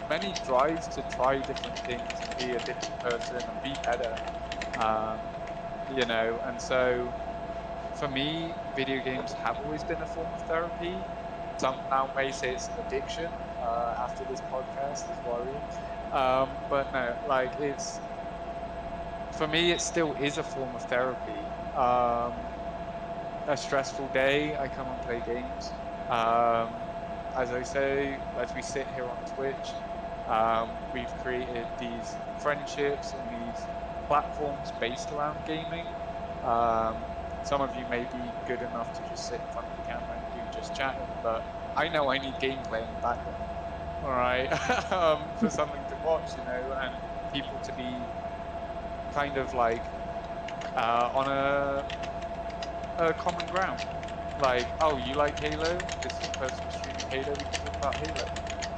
many drives to try different things and be a different person and be better, you know? And so, for me, video games have always been a form of therapy. Some now may say it's an addiction after this podcast, is worrying. But no, like, for me, it still is a form of therapy. A stressful day, I come and play games. As I say, as we sit here on Twitch, we've created these friendships and these platforms based around gaming. Some of you may be good enough to just sit in front of the camera and do just chatting, but I know I need gameplay in the background, all right, for something to watch, you know, and people to be kind of like on a common ground. Like, oh, you like Halo? This is the person streaming Halo, we can talk about Halo,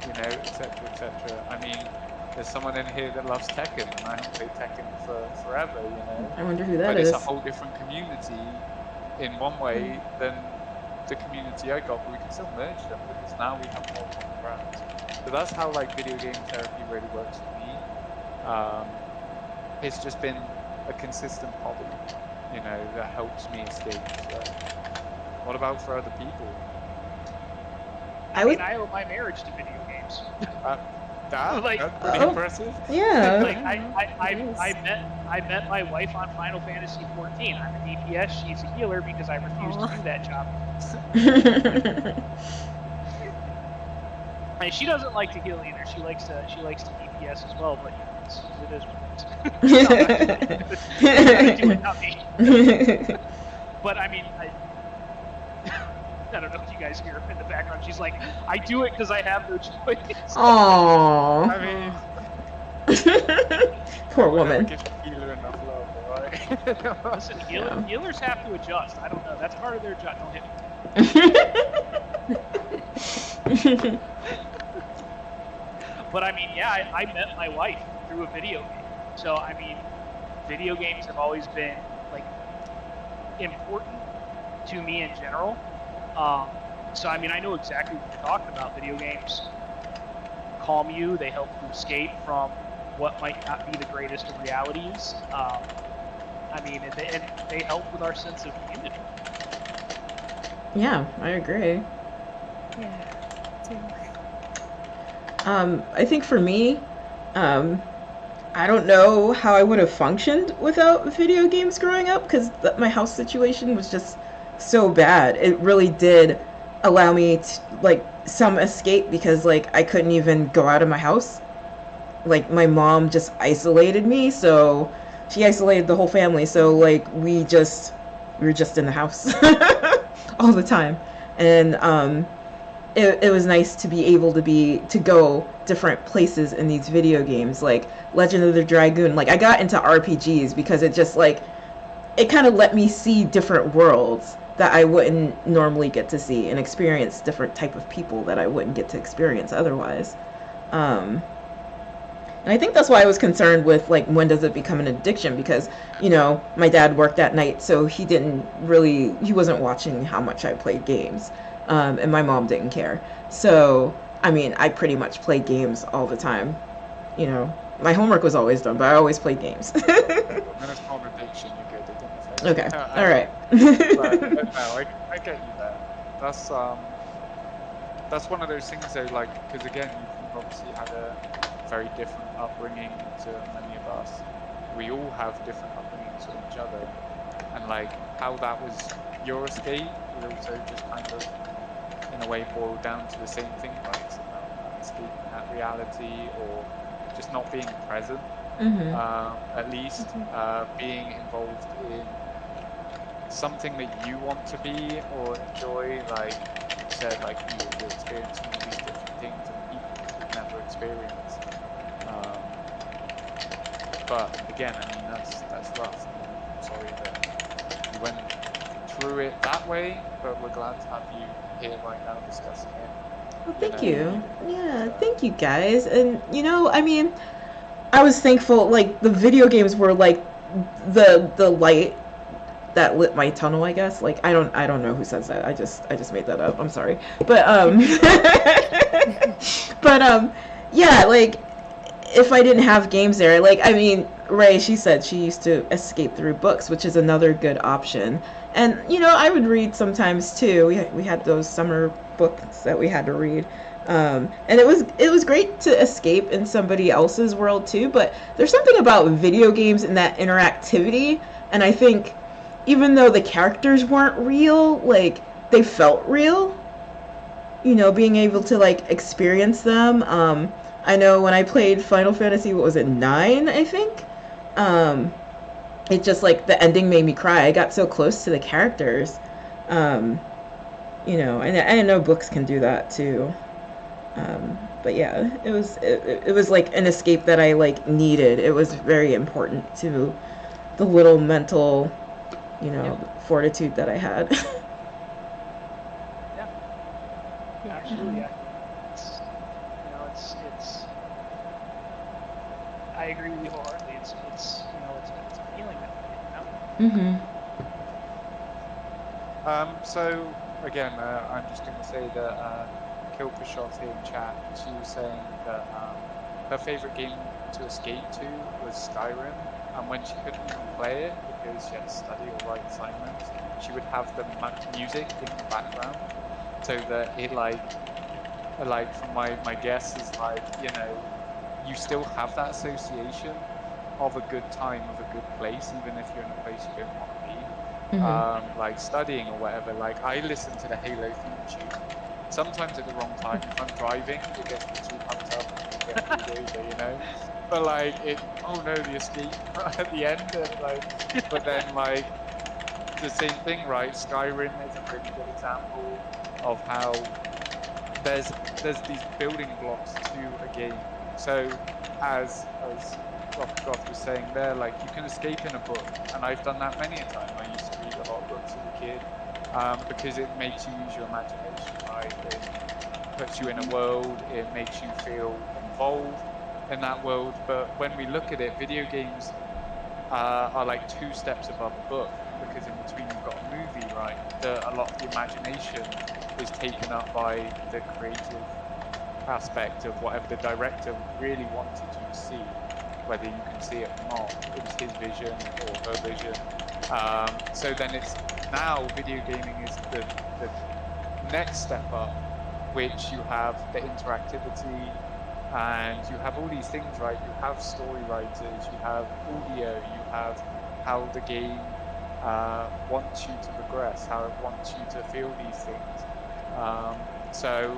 you know, etc., etc. I mean, there's someone in here that loves Tekken, and I haven't played Tekken for forever, you know. I wonder who that but is. it's a whole different community in one way than the community I got, but we can still merge them because now we have more common grounds. So that's how like video game therapy really works for me. It's just been a consistent hobby, you know, that helps me escape. So, what about for other people? I mean, I owe my marriage to video games. That's pretty impressive. Yeah. Like, I met my wife on Final Fantasy 14. I'm a DPS. She's a healer because I refuse to do that job. And she doesn't like to heal either. She likes to DPS as well. But it is what it is. Do it, not me. But I mean, I don't know if you guys hear her in the background. She's like, I do it because I have no choice. Aww. I mean, Poor woman. Give the healer enough love, right? right. Listen, healers have to adjust. I don't know. That's part of their job. Don't hit me. But I mean, yeah, I met my wife through a video game. So I mean, video games have always been like important to me in general. So I mean, I know exactly what you're talking about. Video games calm you. They help you escape from what might not be the greatest of realities. I mean, and they help with our sense of community. Yeah, I agree. Yeah. Too. I think for me, I don't know how I would have functioned without video games growing up because my house situation was just so bad. It really did allow me to, like, some escape because, like, I couldn't even go out of my house. Like, my mom just isolated me, so she isolated the whole family. So, like, we were just in the house all the time. And, it was nice to be able to go different places in these video games, like Legend of the Dragoon. Like, I got into RPGs because it just, like, it kind of let me see different worlds that I wouldn't normally get to see and experience different type of people that I wouldn't get to experience otherwise. And I think that's why I was concerned with, like, when does it become an addiction? Because, you know, my dad worked at night, so he wasn't watching how much I played games. And my mom didn't care. So, I mean, I pretty much played games all the time. You know, my homework was always done, but I always played games. When it's not addiction, you're good. It didn't affect you. Okay, all right. But no, I get you there. That's one of those things though, like, because again, you've obviously had a very different upbringing to many of us. We all have different upbringings from each other, and like how that was your escape would also just kind of, in a way, boiled down to the same thing, like escaping that reality or just not being present. Mm-hmm. At least being involved in something that you want to be or enjoy, like you said, like you're experiencing all these different things and people you've never experienced. But again, I mean, that's rough. I'm sorry that you went through it that way, but we're glad to have you here right now discussing it. Well, thank you. Yeah, thank you guys. And, you know, I mean, I was thankful, like, the video games were like the light that lit my tunnel, I guess. Like, I don't know who says that. I just made that up. I'm sorry. But yeah, like, if I didn't have games there, like, I mean, Ray, she said she used to escape through books, which is another good option. And, you know, I would read sometimes too. We had those summer books that we had to read. And it was great to escape in somebody else's world too, but there's something about video games and that interactivity, and I think even though the characters weren't real, like, they felt real. You know, being able to, like, experience them. I know when I played Final Fantasy, what was it, 9, I think? It just, like, the ending made me cry. I got so close to the characters. You know, and I know books can do that too. But yeah, it was like an escape that I, like, needed. It was very important to the little mental, you know, fortitude that I had. Yeah, absolutely. It's, you know, it's. I agree with you wholeheartedly. It's you know, it's a feeling that you know. So again, I'm just going to say that Kilpa shot here in chat. She was saying that her favorite game to escape to was Skyrim, and when she couldn't even play it because she had to study or write assignments, she would have the music in the background, so that it like from my guess is like, you know, you still have that association of a good time, of a good place, even if you're in a place you don't want to be. Like studying or whatever. Like, I listen to the Halo theme tune sometimes at the wrong time. If I'm driving, it gets me too pumped up and I get really over, you know. But like, oh no, the escape at the end, and like, but then like the same thing, right? Skyrim is a really good example of how there's these building blocks to a game. So as Goth was saying there, like you can escape in a book, and I've done that many a time. I used to read a lot of books as a kid because it makes you use your imagination, right? It puts you in a world, it makes you feel involved in that world. But when we look at it, video games are like 2 steps above a book, because in between you've got a movie, right? A lot of the imagination is taken up by the creative aspect of whatever the director really wanted you to see, whether you can see it or not. It was his vision or her vision. So then it's now video gaming is the next step up, which you have the interactivity, and you have all these things, right? You have story writers, you have audio, you have how the game wants you to progress, how it wants you to feel these things. So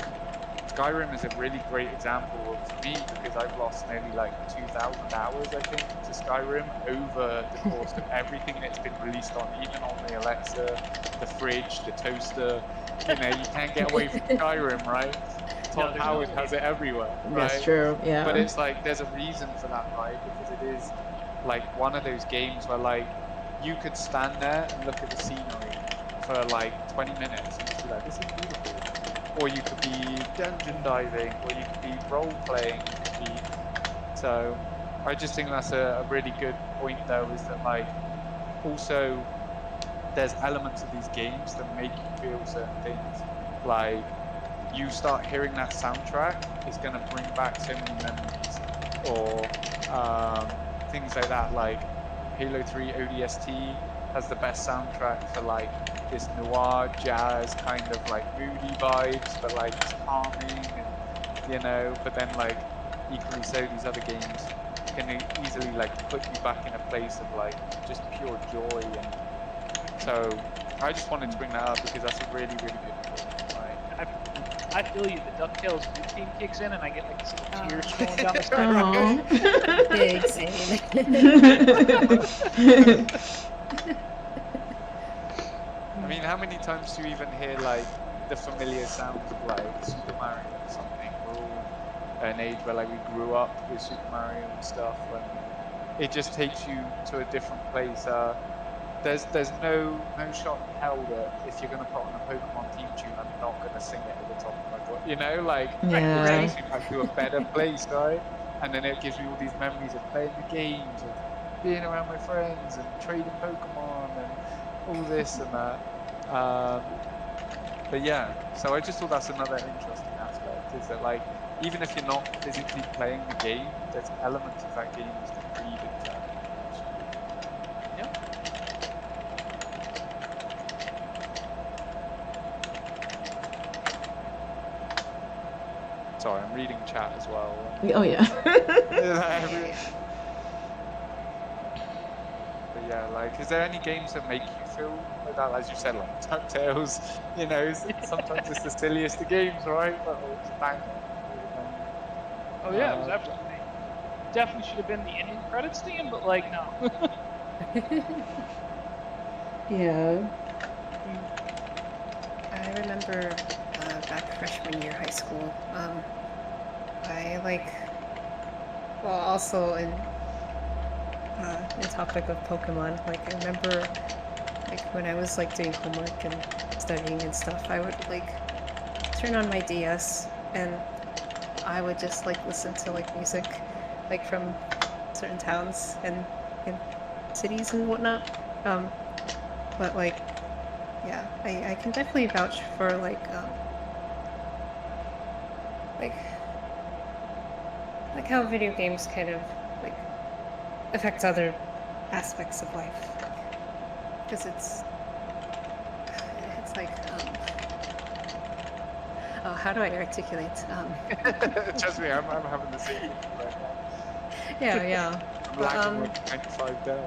Skyrim is a really great example for me, because I've lost nearly like 2,000 hours, I think, to Skyrim over the course of everything that's been released on, even on the Alexa, the fridge, the toaster. You know, you can't get away from Skyrim, right? Todd there's Howard no has it everywhere, That's right? true. Yeah. But it's like there's a reason for that, right? Because it is like one of those games where like you could stand there and look at the scenery for like 20 minutes and just be like, this is beautiful. Or you could be dungeon diving, or you could be role playing, you could be... So I just think that's a really good point though, is that like also there's elements of these games that make you feel certain things. Like you start hearing that soundtrack, it's going to bring back so many memories, or things like that. Like Halo 3 ODST has the best soundtrack for like this noir jazz kind of like moody vibes, but like it's calming, and you know. But then like equally so, these other games can easily like put you back in a place of like just pure joy. And so I just wanted to bring that up because that's a really good point. Right? I feel you. The DuckTales blue theme kicks in, and I get like some tears rolling down the side. Big same. I mean, how many times do you even hear like the familiar sounds of like Super Mario or something? We're all at an age where like we grew up with Super Mario and stuff, and it just takes you to a different place. There's no shot in hell that if you're gonna put on a Pokemon theme tune, I'm not gonna sing it at the top of my voice. You know, like Yeah. it takes me back to a better place, right? And then it gives me all these memories of playing the games, of being around my friends and trading Pokemon and all this and that. But yeah, so I just thought that's another interesting aspect, is that like even if you're not physically playing the game, there's elements of that game you can read into that. Yep. Sorry, I'm reading chat as well. Oh yeah. But yeah, like, is there any games that make you feel like that? As you said, like DuckTales, you know, sometimes it's the silliest of games, right? But it's a banger. Oh yeah, it was absolutely. Definitely should have been the ending credits theme, but like no. Yeah. I remember back freshman year high school, I like, well, also in topic of Pokemon, like I remember like when I was like doing homework and studying and stuff, I would like turn on my DS and I would just like listen to like music like from certain towns and cities and whatnot. But like, yeah, I can definitely vouch for like how video games kind of like affect other aspects of life, because it's like oh, how do I articulate? Trust me, I'm having the same thing right now. Yeah. I'm lagging like 95 down.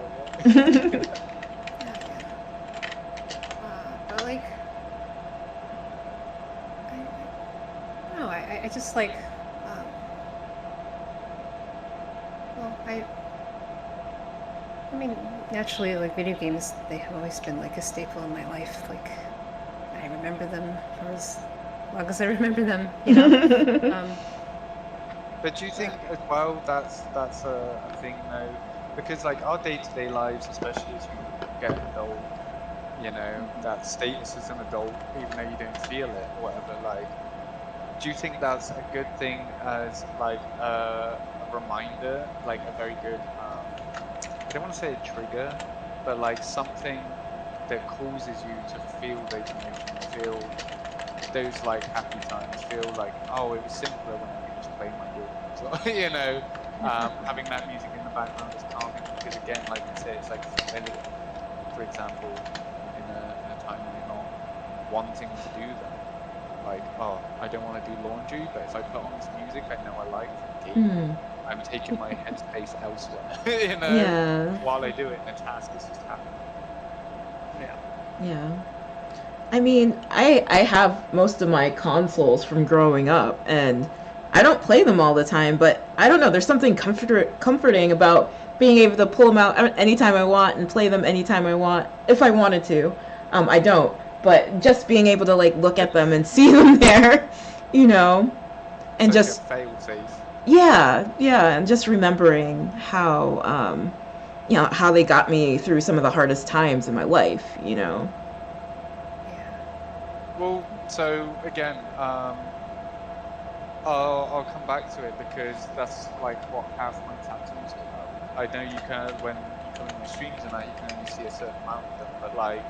But like, I don't know. I just like, well, I mean, naturally, like video games, they have always been like a staple in my life. Like, I remember them for as long as I remember them, you know. But do you think as well that's a thing though? Because like our day-to-day lives, especially as you get an adult, you know, that status as an adult, even though you don't feel it or whatever, like, do you think that's a good thing as like a reminder, like a very good, I don't want to say a trigger, but like something that causes you to feel those emotions, feel those like happy times, feel like, oh, it was simpler when I could just play my games, or you know, having that music in the background is calming because again, like I say, it's like familiar. For example, in a time when you're not wanting to do that, like, oh, I don't want to do laundry, but if I put on this music I know I like from the game, I'm taking my headspace elsewhere, you know, Yeah. while I do it, and the task is just happening. Yeah. Yeah. I mean, I have most of my consoles from growing up, and I don't play them all the time, but I don't know, there's something comforting about being able to pull them out anytime I want and play them anytime I want, if I wanted to. I don't, but just being able to like look at them and see them there, you know, and It's like just a fail safe. yeah, and just remembering how you know, how they got me through some of the hardest times in my life, you know. Well, so again, I'll come back to it because that's like what half my tattoos are about. I know you can, when you come in my streams and that, you can only see a certain amount of them, but like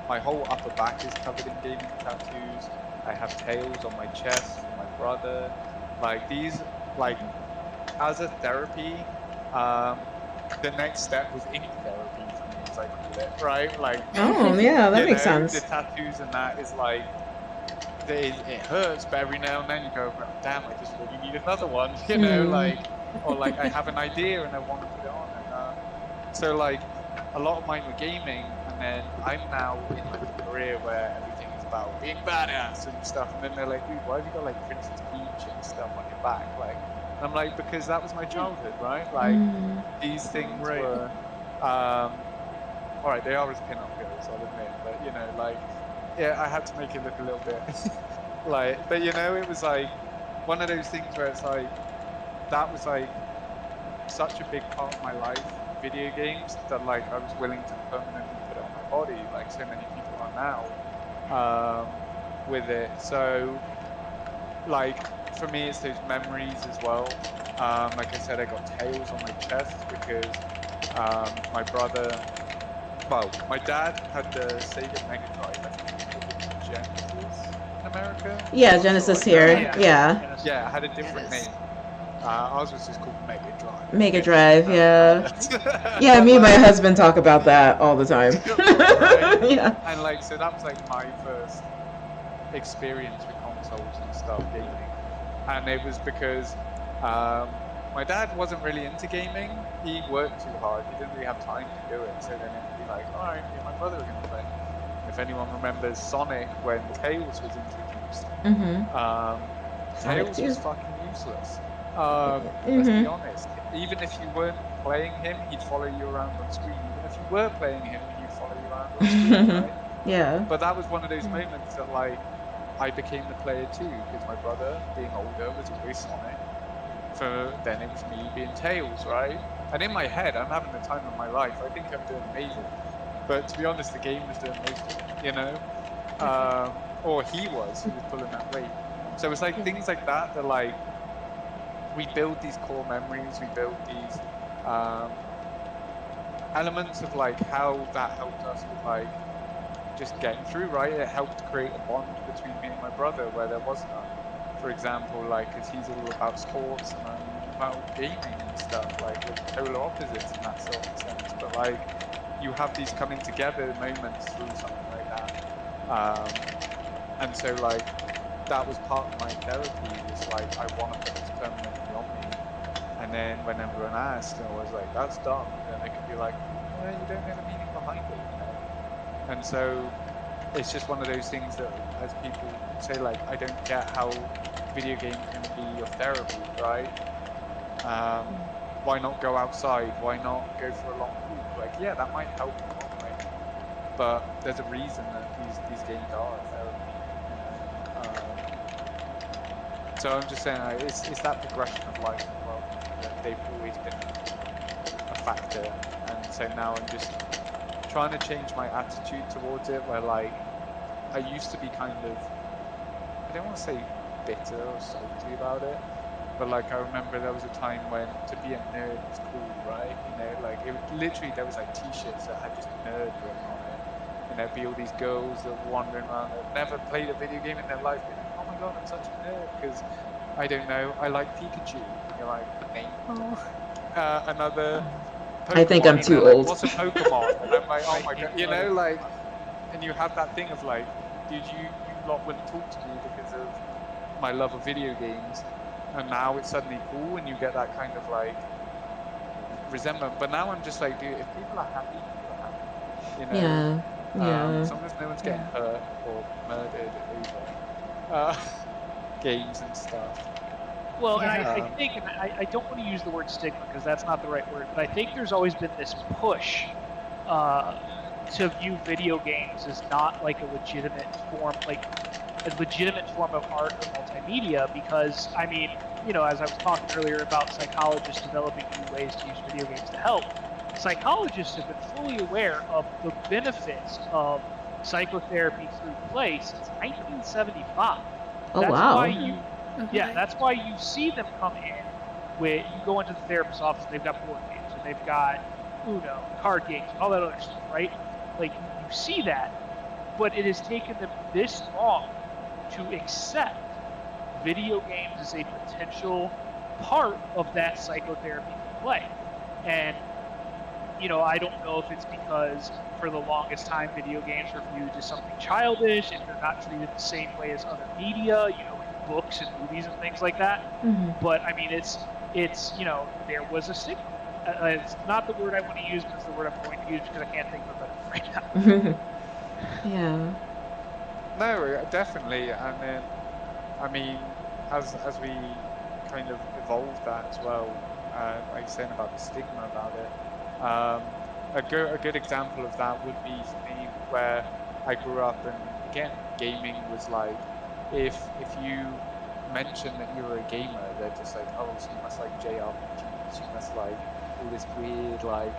my whole upper back is covered in gaming tattoos. I have tails on my chest for my brother. Like these, like as a therapy, the next step was ink therapy for me, as I call it, right? Like, Oh, yeah, that you makes know, the sense. tattoos and that is like, it hurts, but every now and then you go, damn, I just really need another one, you know, like, or like I have an idea and I want to put it on, and so like a lot of mine were gaming, and then I'm now in like a career where everything is about being badass and stuff, and then they're like, dude, why have you got like Princess Peach and stuff on your back, like, and I'm like, because that was my childhood, right? Like these things Right. were, all right, they are as pin-up girls, I'll admit, but you know, like, yeah, I had to make it look a little bit like, but you know, it was like one of those things where it's like that was like such a big part of my life, video games, that like I was willing to permanently put it on my body, like so many people are now, with it. So like for me, it's those memories as well. Like I said, I got tails on my chest because my brother, well, my dad had the Sega Mega Drive. I think it was called the Genesis in America. Yeah, I'm not sure. Genesis You know here. what I mean? Yeah. Yeah, it had a different Yes. name. Ours was just called Mega Drive. Mega You know, Drive, yeah. Yeah, but me and my like, husband talk about that all the time. right? Yeah. And like, so that was like my first experience with consoles and stuff, gaming, and it was because my dad wasn't really into gaming. He worked too hard. He didn't really have time to do it. So then it would be like, all right, me and my brother are going to play. And if anyone remembers Sonic when Tails was introduced, Sonic Tails 2. was fucking useless. Let's be honest. Even if you weren't playing him, he'd follow you around on screen. Even if you were playing him, he'd follow you around on screen, right? Yeah. But that was one of those moments that like I became the player too, because my brother, being older, was always Sonic. Then it was me being Tails, right? And in my head, I'm having the time of my life. I think I'm doing amazing. But to be honest, the game was doing most of it, you know? Or he was pulling that weight. So it's like things like that that like we build these core memories, we build these elements of like how that helped us with like just getting through, right? It helped create a bond between me and my brother where there was none. For example, like, because he's all about sports and I'm about gaming and stuff, like, we're polar opposites in that sort of sense. But, like, you have these coming together moments through something like that. And so, like, that was part of my therapy, was like, I want to put this permanently on me. And then when everyone asked, I was like, that's dumb. Then they could be like, well, you don't know the meaning behind it, you know? And so it's just one of those things that, as people say, like, I don't get how video games can be your therapy, right? Why not go outside? Why not go for a long walk? Like, yeah, that might help in one way, but there's a reason that these games are a therapy, you know. So I'm just saying, like, it's that progression of life as well. That they've always been a factor, and so now I'm just trying to change my attitude towards it. Where like I used to be kind of, I don't want to say bitter or salty about it, but like I remember there was a time when to be a nerd was cool, right? You know, like it was, literally there was like T-shirts that had just nerd written on it. You know, be all these girls that were wandering around that never played a video game in their life. Being like, oh my god, I'm such a nerd because I don't know, I like Pikachu. And you're like, name another Pokemon. I think I'm And too they're like, old. what's a Pokemon? And I'm like, oh I my can't god, you let know, it like, go. and you have that thing of like, dude, you lot wouldn't talk to me because of my love of video games, and now it's suddenly cool, and you get that kind of like resentment. But now I'm just like, dude, if people are happy, people are happy, you know. Yeah, yeah. As long as no one's getting hurt or murdered over games and stuff. Well, and I Um, think, and I don't want to use the word stigma because that's not the right word, but I think there's always been this push to view video games as not like a legitimate form, like a legitimate form of art or multimedia. Because I mean, you know, as I was talking earlier about psychologists developing new ways to use video games to help, psychologists have been fully aware of the benefits of psychotherapy through play since 1975. Oh That's wow. why you yeah, that's why you see them come in with, you go into the therapist's office and they've got board games and they've got Uno, card games, and all that other stuff, right? Like, you see that, but it has taken them this long to accept video games as a potential part of that psychotherapy play. And, you know, I don't know if it's because for the longest time video games were viewed as something childish, if they're not treated the same way as other media, you know, like books and movies and things like that. But I mean, it's you know, there was a stigma. It's not the word I want to use, but it's the word I'm going to use because I can't think of it right now. Yeah. No, definitely, and then I mean, as we kind of evolved that as well, like you're saying about the stigma about it, a good example of that would be for me where I grew up, and again, gaming was like, if you mention that you're a gamer, they're just like, oh, so you must like JRPGs, you must like all this weird like,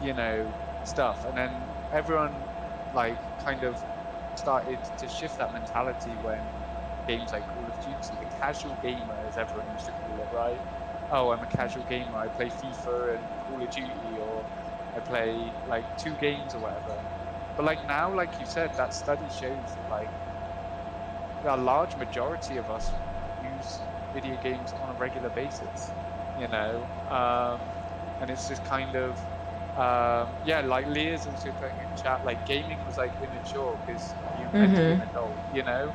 you know, stuff, and then everyone like kind of started to shift that mentality when games like Call of Duty, the casual gamer, as everyone used to call it, right? Oh, I'm a casual gamer. I play FIFA and Call of Duty, or I play like 2 games or whatever. But like now, like you said, that study shows that like a large majority of us use video games on a regular basis, you know, and it's just kind of yeah, like Leah's also putting in chat, like gaming was like immature because you meant to be an adult, you know.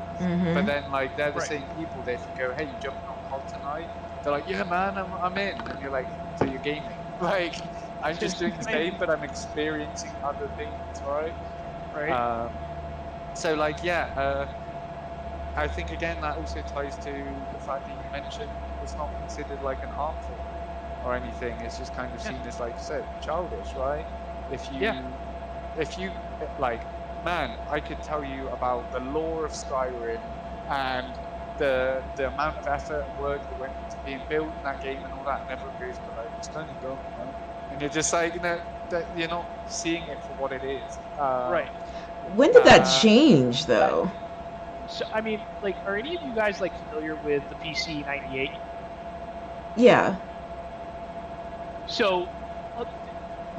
But then like they're the same people that if you go, hey, you jumping on COD tonight? They're like, yeah, man, I'm in, and you're like, so you're gaming? Like, I'm just doing the same, but I'm experiencing other things, right? Right. So like, yeah. I think again that also ties to the fact that you mentioned it's not considered like an art form or anything. It's just kind of seen as, like you said, childish, right? If you like, man, I could tell you about the lore of Skyrim and the amount of effort and work that went into being built in that game and all that, and everyone goes, but like, it's kind of dumb, man. And you're just like, you know, that you're not seeing it for what it is. Right. When did that change, though? So, I mean, like, are any of you guys like familiar with the PC 98? Yeah. So,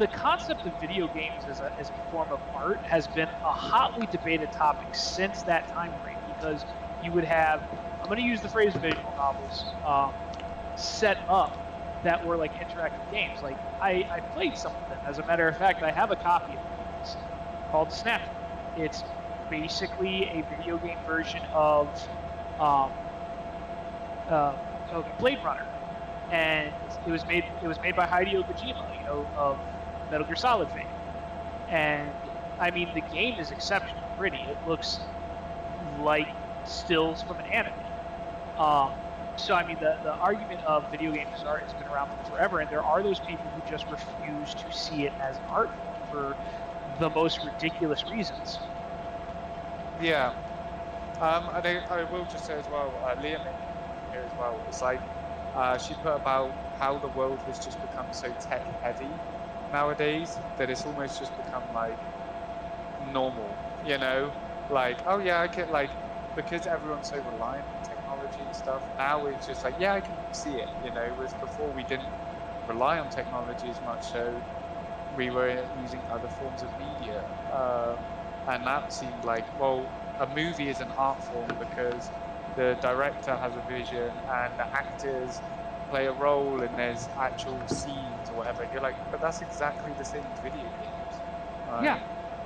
the concept of video games as a form of art has been a hotly debated topic since that time frame, because you would have, I'm going to use the phrase visual novels, set up that were like interactive games. Like, I played some of them. As a matter of fact, I have a copy of this called Snap. It's basically a video game version of Blade Runner, and it was made by Hideo Kojima, you know, of Metal Gear Solid fame. And I mean, the game is exceptionally pretty. It looks like stills from an anime. So I mean, the argument of video games as art has been around forever, and there are those people who just refuse to see it as an art form for the most ridiculous reasons. Yeah. And I will just say as well, Leah here as well. It's like she put about how the world has just become so tech heavy nowadays that it's almost just become like normal, you know? Like, oh yeah, I can like because everyone's so reliant on technology and stuff, now it's just like, yeah, I can see it, you know, whereas before we didn't rely on technology as much, so we were using other forms of media. And that seemed like, well, a movie is an art form because the director has a vision and the actors play a role and there's actual scenes or whatever. You're like, but that's exactly the same as video games, right? Yeah.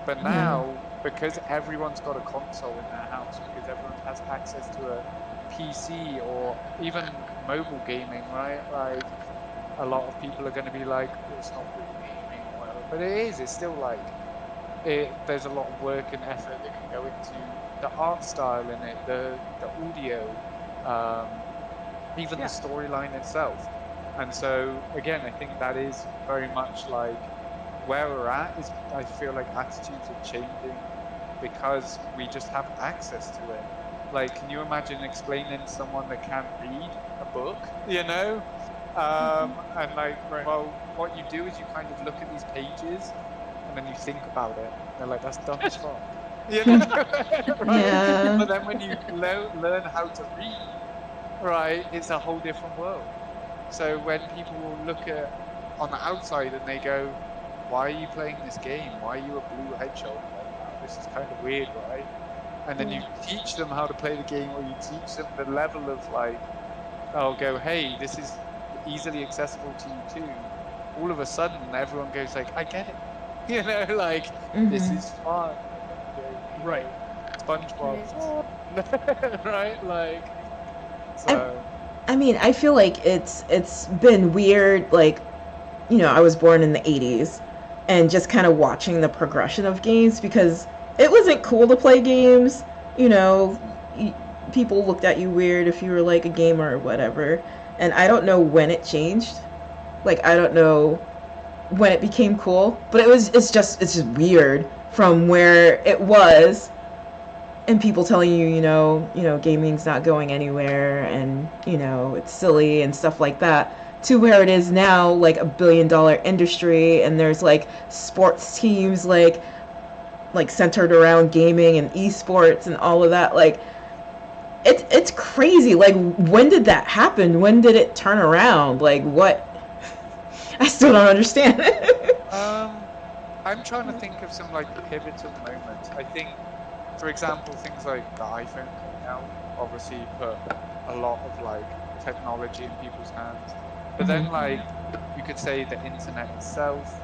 But now, because everyone's got a console in their house, because everyone has access to a PC or even mobile gaming, right? Like, a lot of people are going to be like, well, it's not really gaming or whatever. But it is. It's still like, there's a lot of work and effort that can go into the art style in it, the audio, even the storyline itself. And so, again, I think that is very much like where we're at is I feel like attitudes are changing because we just have access to it. Like, can you imagine explaining to someone that can't read a book, you know? And like, well, what you do is you kind of look at these pages and then you think about it. They're like, that's dumb as fuck. You know? Right? Yeah. But then when you learn how to read, right, it's a whole different world. So when people will look at on the outside and they go, why are you playing this game? Why are you a blue hedgehog? Like, oh, this is kind of weird, right? And then you teach them how to play the game, or you teach them the level of like, oh, go, hey, this is easily accessible to you too. All of a sudden, everyone goes like, I get it. You know, like, this is fun. Right. SpongeBob. Right? Like, so. I mean, I feel like it's been weird. Like, you know, I was born in the 80s, and just kind of watching the progression of games, because it wasn't cool to play games. You know, people looked at you weird if you were like a gamer or whatever. And I don't know when it changed. Like, I don't know when it became cool, but it's just weird from where it was, and people telling you, gaming's not going anywhere, and it's silly and stuff like that, to where it is now, like $1 billion industry, and there's like sports teams like centered around gaming and esports and all of that. Like, it's crazy. Like, when did that happen? When did it turn around? Like, what? I still don't understand. I'm trying to think of some like pivotal moments. I think, for example, things like the iPhone coming out obviously put a lot of like technology in people's hands. But then like you could say the internet itself,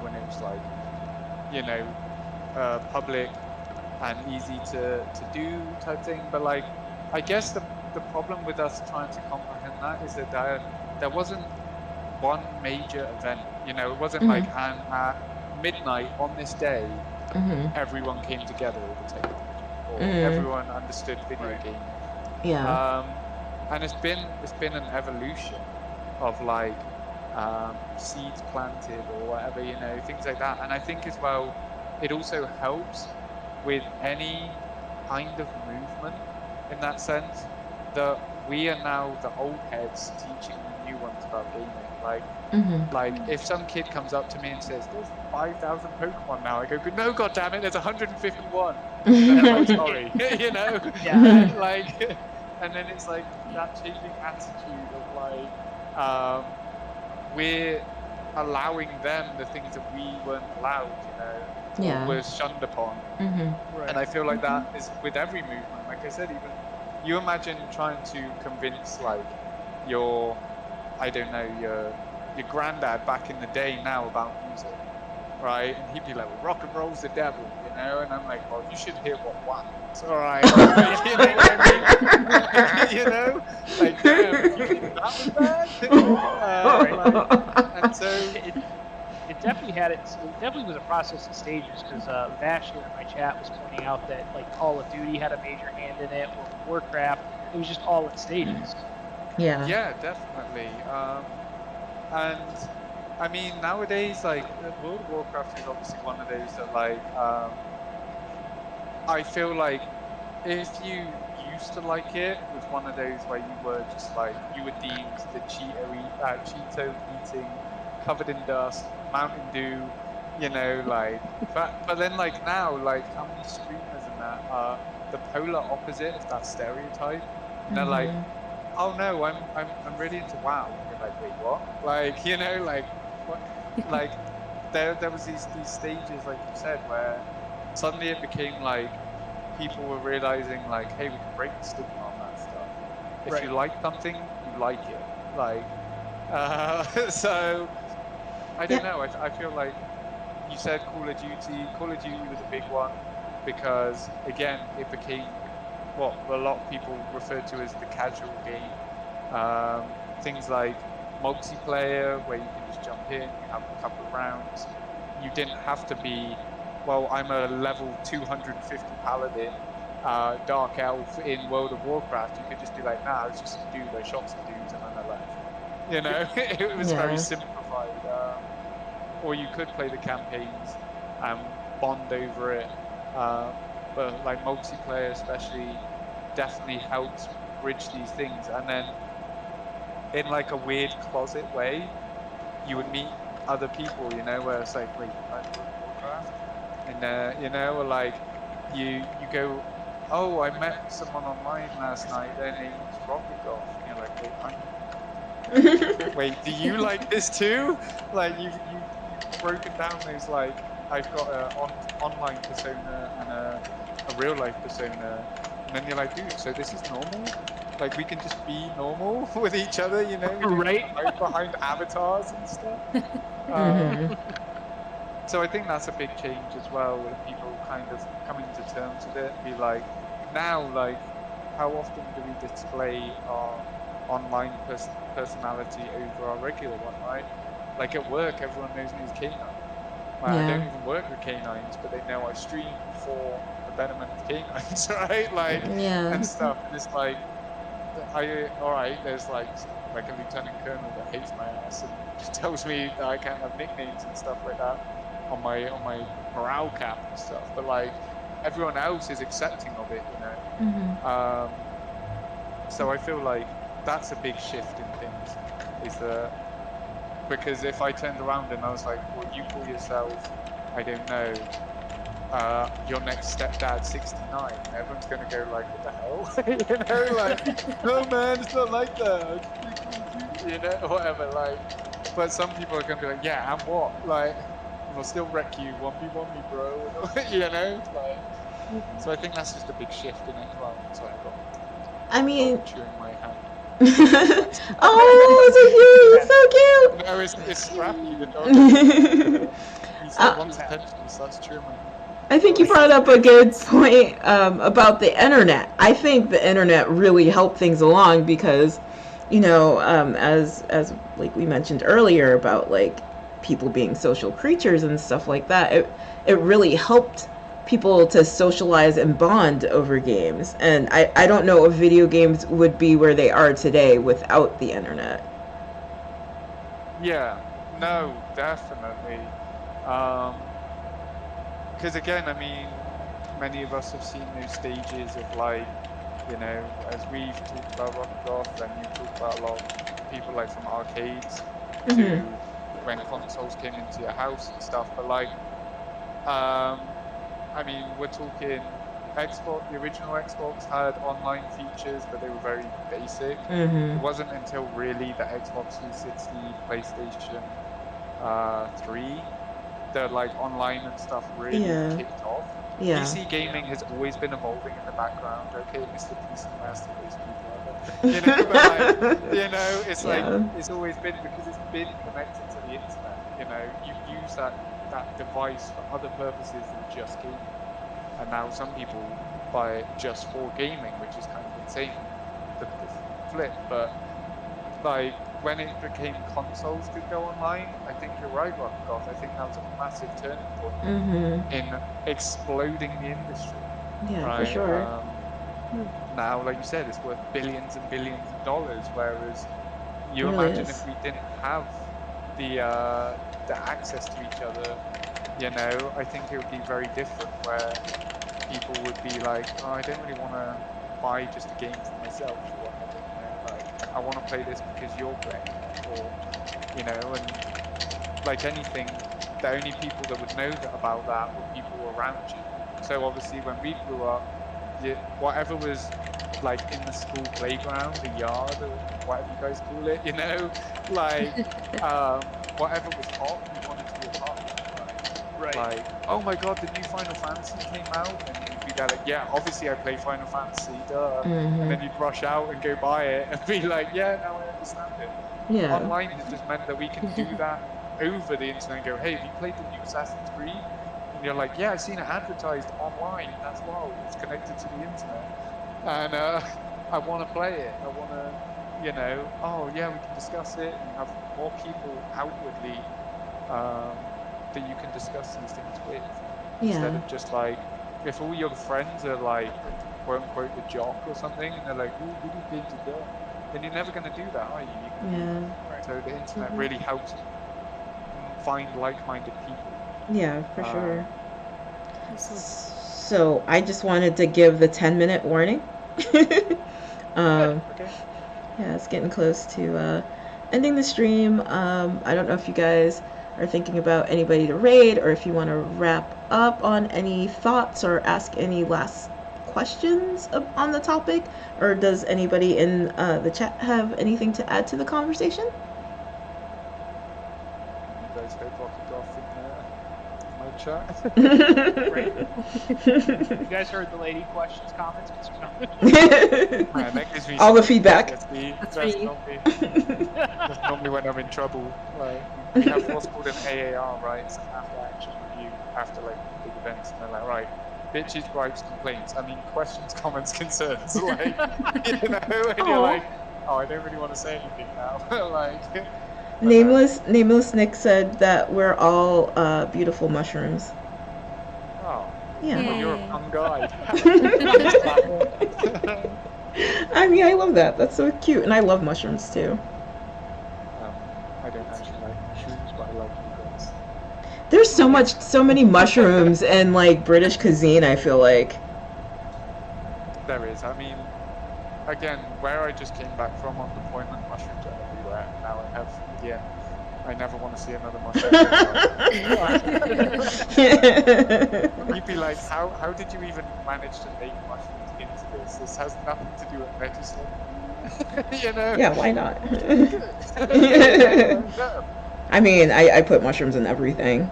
when it was like, public and easy to do type thing. But like, I guess the problem with us trying to comprehend that is that there wasn't one major event. It wasn't like at midnight on this day, everyone came together over technology, or everyone understood video gaming. Yeah. And it's been an evolution of like seeds planted or whatever, things like that. And I think as well, it also helps with any kind of movement in that sense, that we are now the old heads teaching the new ones about gaming. Like if some kid comes up to me and says, "There's 5,000 Pokemon now," I go, "No, goddammit, there's 151." I'm sorry, Yeah. Like, and then it's like that changing attitude of like, we're allowing them the things that we weren't allowed, or were shunned upon. Right. And I feel like that is with every movement. Like I said, even you imagine trying to convince like your, I don't know, your granddad back in the day now about music, right? And he'd be like, "Well, rock and roll's the devil," and I'm like, "Well, you should hear what wax, all right?" Like, you know what I mean? Like, like, damn, if you think that was bad, and so it definitely had it definitely was a process of stages, because Vash here in my chat was pointing out that like Call of Duty had a major hand in it, World of Warcraft. It was just all in stages. Yeah, definitely. And I mean, nowadays, like World of Warcraft is obviously one of those that, like, I feel like if you used to like it was one of those where you were just like, you were deemed the Cheeto eating, covered in dust, Mountain Dew, you know, like, but then like now, like how many streamers and that are the polar opposite of that stereotype, and they're like, oh no, I'm really into WoW. And you're like, wait, what? Like, you know, like what? Like there was these stages, like you said, where suddenly it became like people were realizing like, hey, we can break the stigma on that stuff. If you like something, you like it. Like, so I don't know. I feel like you said Call of Duty. Call of Duty was a big one because again, it became what a lot of people refer to as the casual game. Things like multiplayer, where you can just jump in, you have a couple of rounds. You didn't have to be, well, I'm a level 250 paladin, dark elf in World of Warcraft. You could just be like, nah, I was just a dude, I shot some dudes and then I left. You know, it was very simplified. Or you could play the campaigns and bond over it. But like multiplayer especially definitely helps bridge these things. And then in like a weird closet way, you would meet other people, you know, where it's like, wait, you like World of Warcraft? And you know, or like you go, oh, I met someone online last night, their name's Rocket Golf. And you're like, wait, wait, do you like this too? Like you've broken down those, like, I've got an online persona and a real life persona, and then you're like, dude, so this is normal? Like we can just be normal with each other, you know? We don't have to hide behind avatars and stuff. So I think that's a big change as well, with people kind of coming to terms with it. Be like, now, like, how often do we display our online personality over our regular one, right? Like at work, everyone knows me as K9. Like, I don't even work with K9s, but they know I stream for the betterment of K9s, right? Like, and stuff. And it's like, alright, there's like a lieutenant colonel that hates my ass and just tells me that I can't have nicknames and stuff like that on my morale cap and stuff. But like, everyone else is accepting of it, you know? So I feel like that's a big shift in things, is that, because if I turned around and I was like, well, you call yourself, I don't know, your next stepdad 69, everyone's going to go like, what the hell? You know, like, no man, it's not like that, you know, or whatever, like, but some people are going to be like, yeah, and what? Like, I'll still wreck you, 1v1 me, bro, you know, like, so I think that's just a big shift in it. Well, sorry, I mean, chewing my hand. Oh, so cute! No, it's Scrappy, the dog. He wants attention, he starts chewing my hand. I think you brought up a good point about the internet. I think the internet really helped things along because, you know, as like we mentioned earlier about like people being social creatures and stuff like that, it really helped people to socialize and bond over games. And I don't know if video games would be where they are today without the internet. Yeah, no, definitely. Because again, I mean, many of us have seen those stages of like, you know, as we've talked about Rocket Golf, and you talked about a lot of people like from arcades to when consoles came into your house and stuff. But like, I mean, we're talking Xbox. The original Xbox had online features, but they were very basic. It wasn't until really the Xbox 360, PlayStation 3 that like online and stuff really kicked off. PC gaming has always been evolving in the background. Okay, Mr. PC Master Race, you know, but like, you know, it's like it's always been, because it's been connected to the internet. You know, you use that device for other purposes than just gaming, and now some people buy it just for gaming, which is kind of insane, the flip. But like, when it became consoles could go online, I think you're right, Rockcroft. I think that was a massive turning point in exploding the industry. Yeah, right? for sure. Now, like you said, it's worth billions and billions of dollars, whereas you Really imagine is. if we didn't have the access to each other, you know, I think it would be very different, where people would be like, oh, I don't really want to buy just a game for myself or whatever. You know, like I want to play this because you're playing it, or you know, and like anything, the only people that would know about that were people around you. So obviously, when we grew up, whatever was like in the school playground, the yard, or whatever you guys call it, you know, like whatever was hot, we wanted to be a part of it. Right. Like, oh my god, the new Final Fantasy came out, and you'd be there like, yeah, obviously I play Final Fantasy, duh. And then you'd rush out and go buy it and be like, yeah, now I understand it. Yeah. Online has just meant that we can do that over the internet and go, hey, have you played the new Assassin's Creed? And you're like, yeah, I've seen it advertised online as well. It's connected to the internet. And I want to play it. I want to, you know, oh yeah, we can discuss it and have more people outwardly that you can discuss these things with. Instead of just like, if all your friends are like, quote unquote, the jock or something, and they're like, ooh, what are you going to do? Then you're never going to do that, are you? Yeah. So the internet really helps find like-minded people. Yeah, for sure. So I just wanted to give the 10-minute warning. Okay. Yeah, it's getting close to ending the stream. I don't know if you guys are thinking about anybody to raid, or if you want to wrap up on any thoughts or ask any last questions on the topic, or does anybody in the chat have anything to add to the conversation? You guys heard Rocket Off in my chat? Great. You guys heard the lady questions, comments, concerns? Man, that gives me all the feedback. That's normally when I'm in trouble. Like, we have what's called an AAR, right? It's an after action review after like big events, and they're like, right, bitches, gripes, complaints. I mean, questions, comments, concerns. Like, you know, and you're like, oh, I don't really want to say anything now. Like, Nameless Nick said that we're all beautiful mushrooms. oh, Yeah. well, you're a fun guy. I mean, I love that. That's so cute, and I love mushrooms too. I don't actually like mushrooms, but I like you guys. There's so many mushrooms in like British cuisine, I feel like. There is. I mean, again, where I just came back from on deployment, mushrooms are everywhere. Now I have, yeah, I never want to see another mushroom. You'd be like, how did you even manage to make mushrooms into this? This has nothing to do with medicine. You know? Yeah, why not? I mean, I put mushrooms in everything.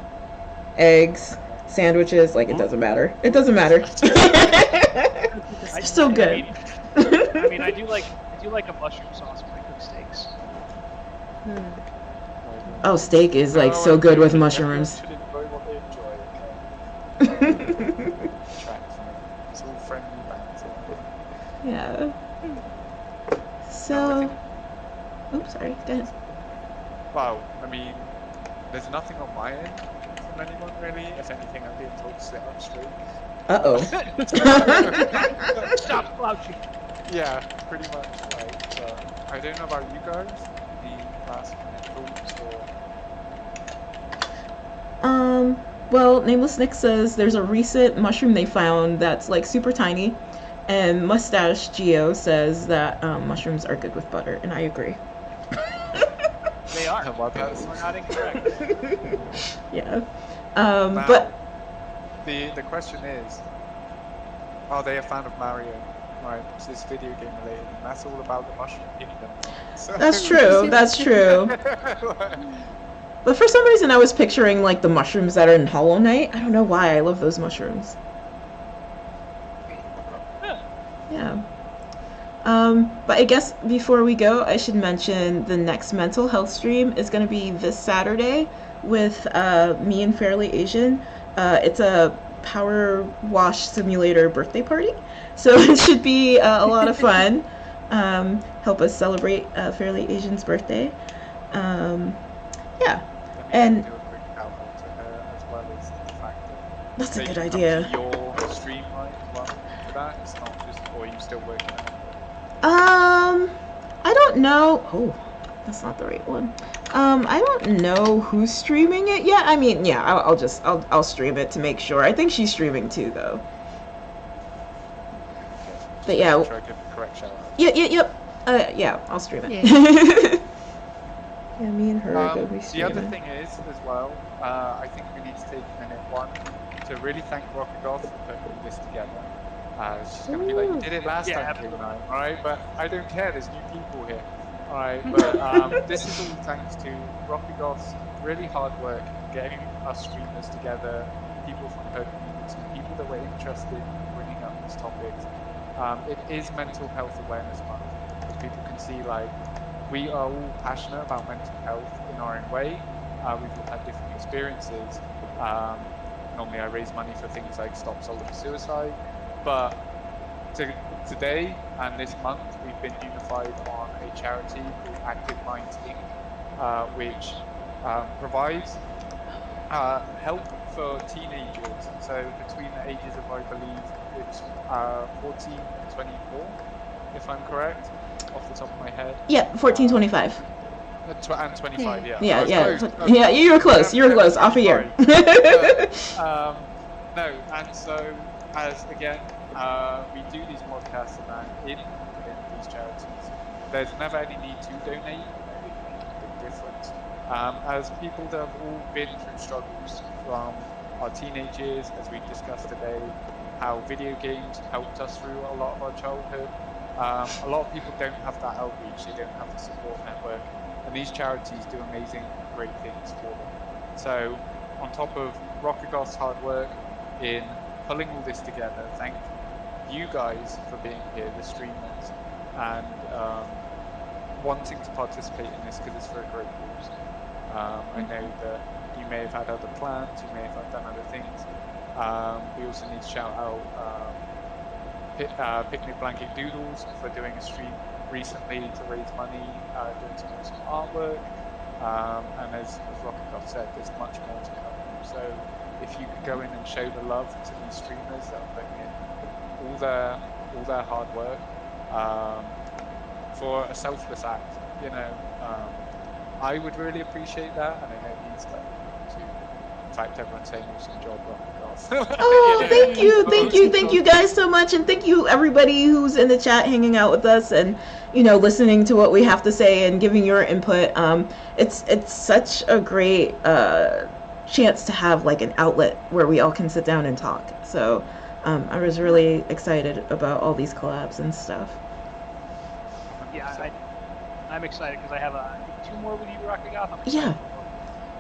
Eggs, sandwiches, like it doesn't matter. It doesn't matter. They're so good. I mean, I do like a mushroom sauce when I cook steaks. Oh, steak is like so good with mushrooms. Should enjoy what they enjoy. It's all friendly banter. Yeah. So, oops, sorry. Go ahead. Well, I mean, there's nothing on my end from anyone really. If anything, I'm being told to sit up straight. Uh-oh. Stop slouching. Yeah, pretty much. Like, I don't know about you guys. The last minute thoughts or. Well, Nameless Nick says there's a recent mushroom they found that's like super tiny, and Mustache Geo says that mushrooms are good with butter, and I agree. They are. Well, that's We're not incorrect. Yeah. Now, But the question is, are they a fan of Mario? Right, so this video game related, and that's all about the mushroom kingdom. So, that's true. That's true. But for some reason, I was picturing like the mushrooms that are in Hollow Knight. I don't know why. I love those mushrooms. Yeah. But I guess before we go, I should mention the next mental health stream is going to be this Saturday with me and Fairly Asian. It's a power wash simulator birthday party, so it should be a lot of fun. Help us celebrate Fairly Asian's birthday. Yeah. And do a quick shout out to her as well as the fact that that's a they good come idea. to your stream, right, as well for that. It's not just, or are you still working on it? I don't know. Oh, that's not the right one. I don't know who's streaming it yet. I mean, yeah, I'll stream it to make sure. I think she's streaming too, though. But yeah. Make sure I give the correct shout out. Yep. Yeah, I'll stream it. Yeah. Yeah, me and her go be The streaming. other thing is, as well, I think we need to take a minute one to really thank Rockagoth for putting all this together. She's going to be like, you did it last time, game night, alright? But I don't care, there's new people here. Alright, but this is all thanks to Rockagoth's really hard work getting us streamers together, people from her community, people that were interested in bringing up these topics. It is Mental Health Awareness Month. As people can see, like, we are all passionate about mental health in our own way. We've all had different experiences. Normally I raise money for things like Stop Solving Suicide, but today and this month we've been unified on a charity called Active Minds Inc., which provides help for teenagers. So between the ages of, I believe, it's 14 and 24, if I'm correct, off the top of my head. Yeah, 1425. And 25, yeah. Yeah. Close. Yeah, you were close. You were close. Off a year. No, and so as again, we do these podcasts and in these charities, there's never any need to donate. It makes a big difference. As people that have all been through struggles from our teenagers, as we discussed today, how video games helped us through a lot of our childhood. A lot of people don't have that outreach, they don't have the support network, and these charities do amazing, great things for them. So, on top of Rockagoth's hard work in pulling all this together, thank you guys for being here, the streamers, and wanting to participate in this because it's for a great cause. I know that you may have had other plans, you may have done other things. We also need to shout out PicnicBlanketDoodles for doing a stream recently to raise money, doing some awesome artwork. And as Rockagoth said, there's much more to come. So if you could go in and show the love to these streamers that are putting in all their hard work for a selfless act, you know, I would really appreciate that, and I know these guys too. In fact, everyone's saying awesome job, Rockagoth. Oh, thank you guys so much, and thank you everybody who's in the chat hanging out with us and, you know, listening to what we have to say and giving your input. It's such a great chance to have like an outlet where we all can sit down and talk. So I was really excited about all these collabs and stuff. Yeah, I'm excited because I have 2 more with you, Rockagoth.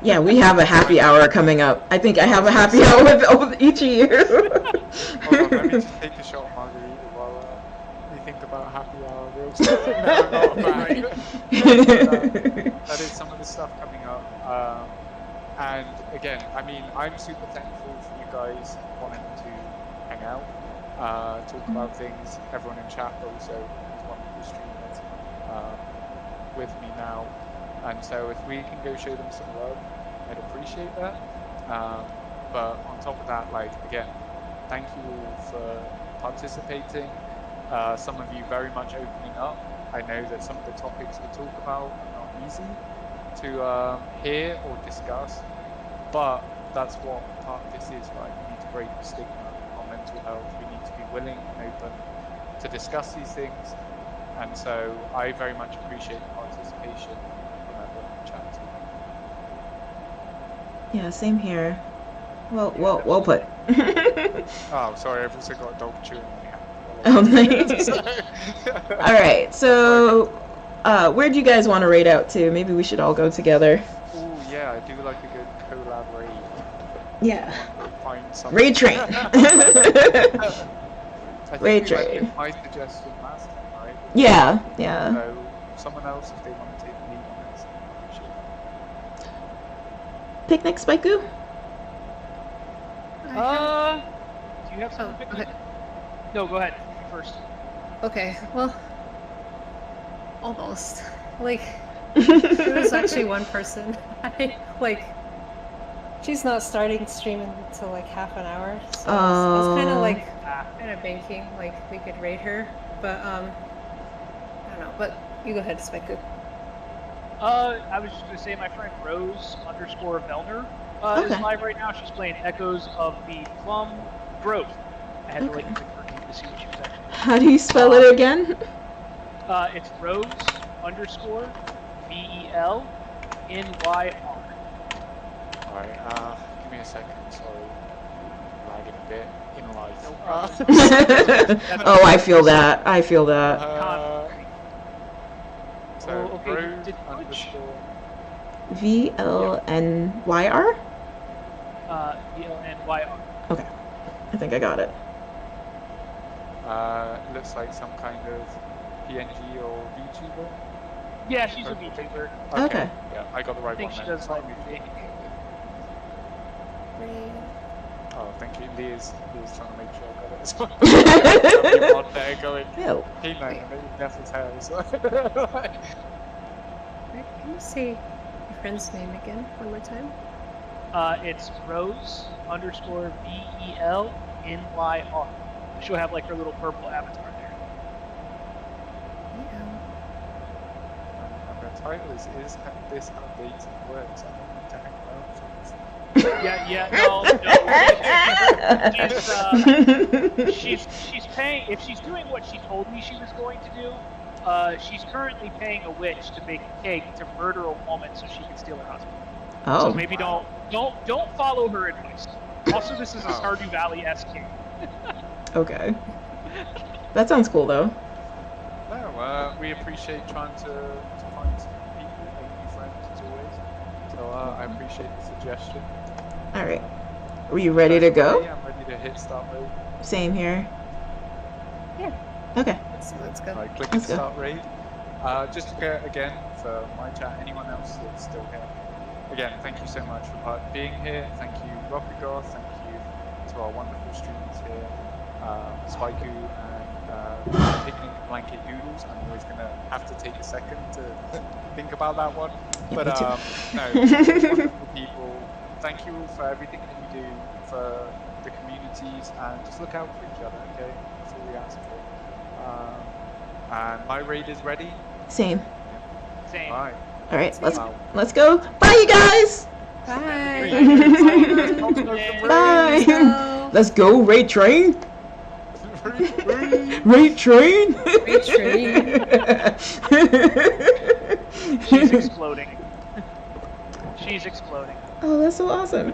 Yeah, we have a happy hour coming up. I think I have a happy hour with each of you. Hold on, let me just take a shot of margarita while we think about happy hour real quick. That is some of the stuff coming up. And again, I mean, I'm super thankful for you guys wanting to hang out, talk about things. Everyone in chat also is one of the streamers with me now. And so if we can go show them some love, I'd appreciate that. But on top of that, like, again, thank you all for participating. Some of you very much opening up. I know that some of the topics we talk about are not easy to hear or discuss, but that's what part of this is, right? We need to break the stigma on mental health. We need to be willing and open to discuss these things. And so I very much appreciate the participation from everyone in the chat. Yeah, same here. Well put. Oh, sorry, I've also got a dog chewing on my hand. Oh, nice. All right, so where do you guys want to raid out to? Maybe we should all go together. Oh yeah, I do like a good collab raid. Yeah. Find something. Raid train. Raid train. My suggestion last time, right? Yeah. So someone else, if they want to take the lead on this, I appreciate it. Picnic, Spiku? Do you have something? okay. No, go ahead. You first. Okay, well, almost. Like, there was actually one person. She's not starting streaming until like half an hour. So I was kind of like, banking, like we could raid her, but I don't know. But you go ahead, Spiku. I was just gonna say my friend Rose_Velner is live right now. She's playing Echoes of the Plum Grove. I had to like click her name to see what she was actually How do you spell it again? It's Rose _ VEL NYR. Alright, give me a second, sorry. Lagging a bit in life. No problem. Oh, I feel that. I feel that. So, Oh, okay, Rose did- underscore. VLNYR? VLNYR. Okay. I think I got it. Looks like some kind of PNG or VTuber. Yeah, she's a VTuber. Okay. Yeah, I got the right I think one she then. does It's not like me. music. Oh, thank you. Leah's trying to make sure I got it as well. Somebody on there going, Oh. hey man, I know you never tells. Right, can you say your friend's name again one more time? It's Rose _ VEL NYR. She'll have like her little purple avatar there. Yeah. And the title is this how dating works? I don't need to hang around for No. She's paying. If she's doing what she told me she was going to do, she's currently paying a witch to bake a cake to murder a woman so she can steal her husband. Oh. So maybe don't follow her advice. Also, this is a Stardew Valley-esque game. Okay. That sounds cool though. No, we appreciate trying to find some people, make new friends as always. So I appreciate the suggestion. Alright. Were you ready to go? I'm ready to hit start raid. Same here. Yeah. Okay. Let's go. Alright, click Let's go. start raid. Just to go again for my chat, anyone else that's still here. Again, thank you so much for being here. Thank you, Rockagoth. Thank you to our wonderful streamers here, Spiku and PicnicBlanketDoodles. I'm always gonna have to take a second to think about that one. Yeah, But me too. no, wonderful people. Thank you all for everything that you do for the communities, and just look out for each other. Okay, that's all we ask for. And my raid is ready. Same. Same. All right. Alright, Wow. let's go. Bye you guys! Bye. Bye! Go. Let's go, raid train! Raid train! Raid train. She's exploding. She's exploding. Oh, that's so awesome.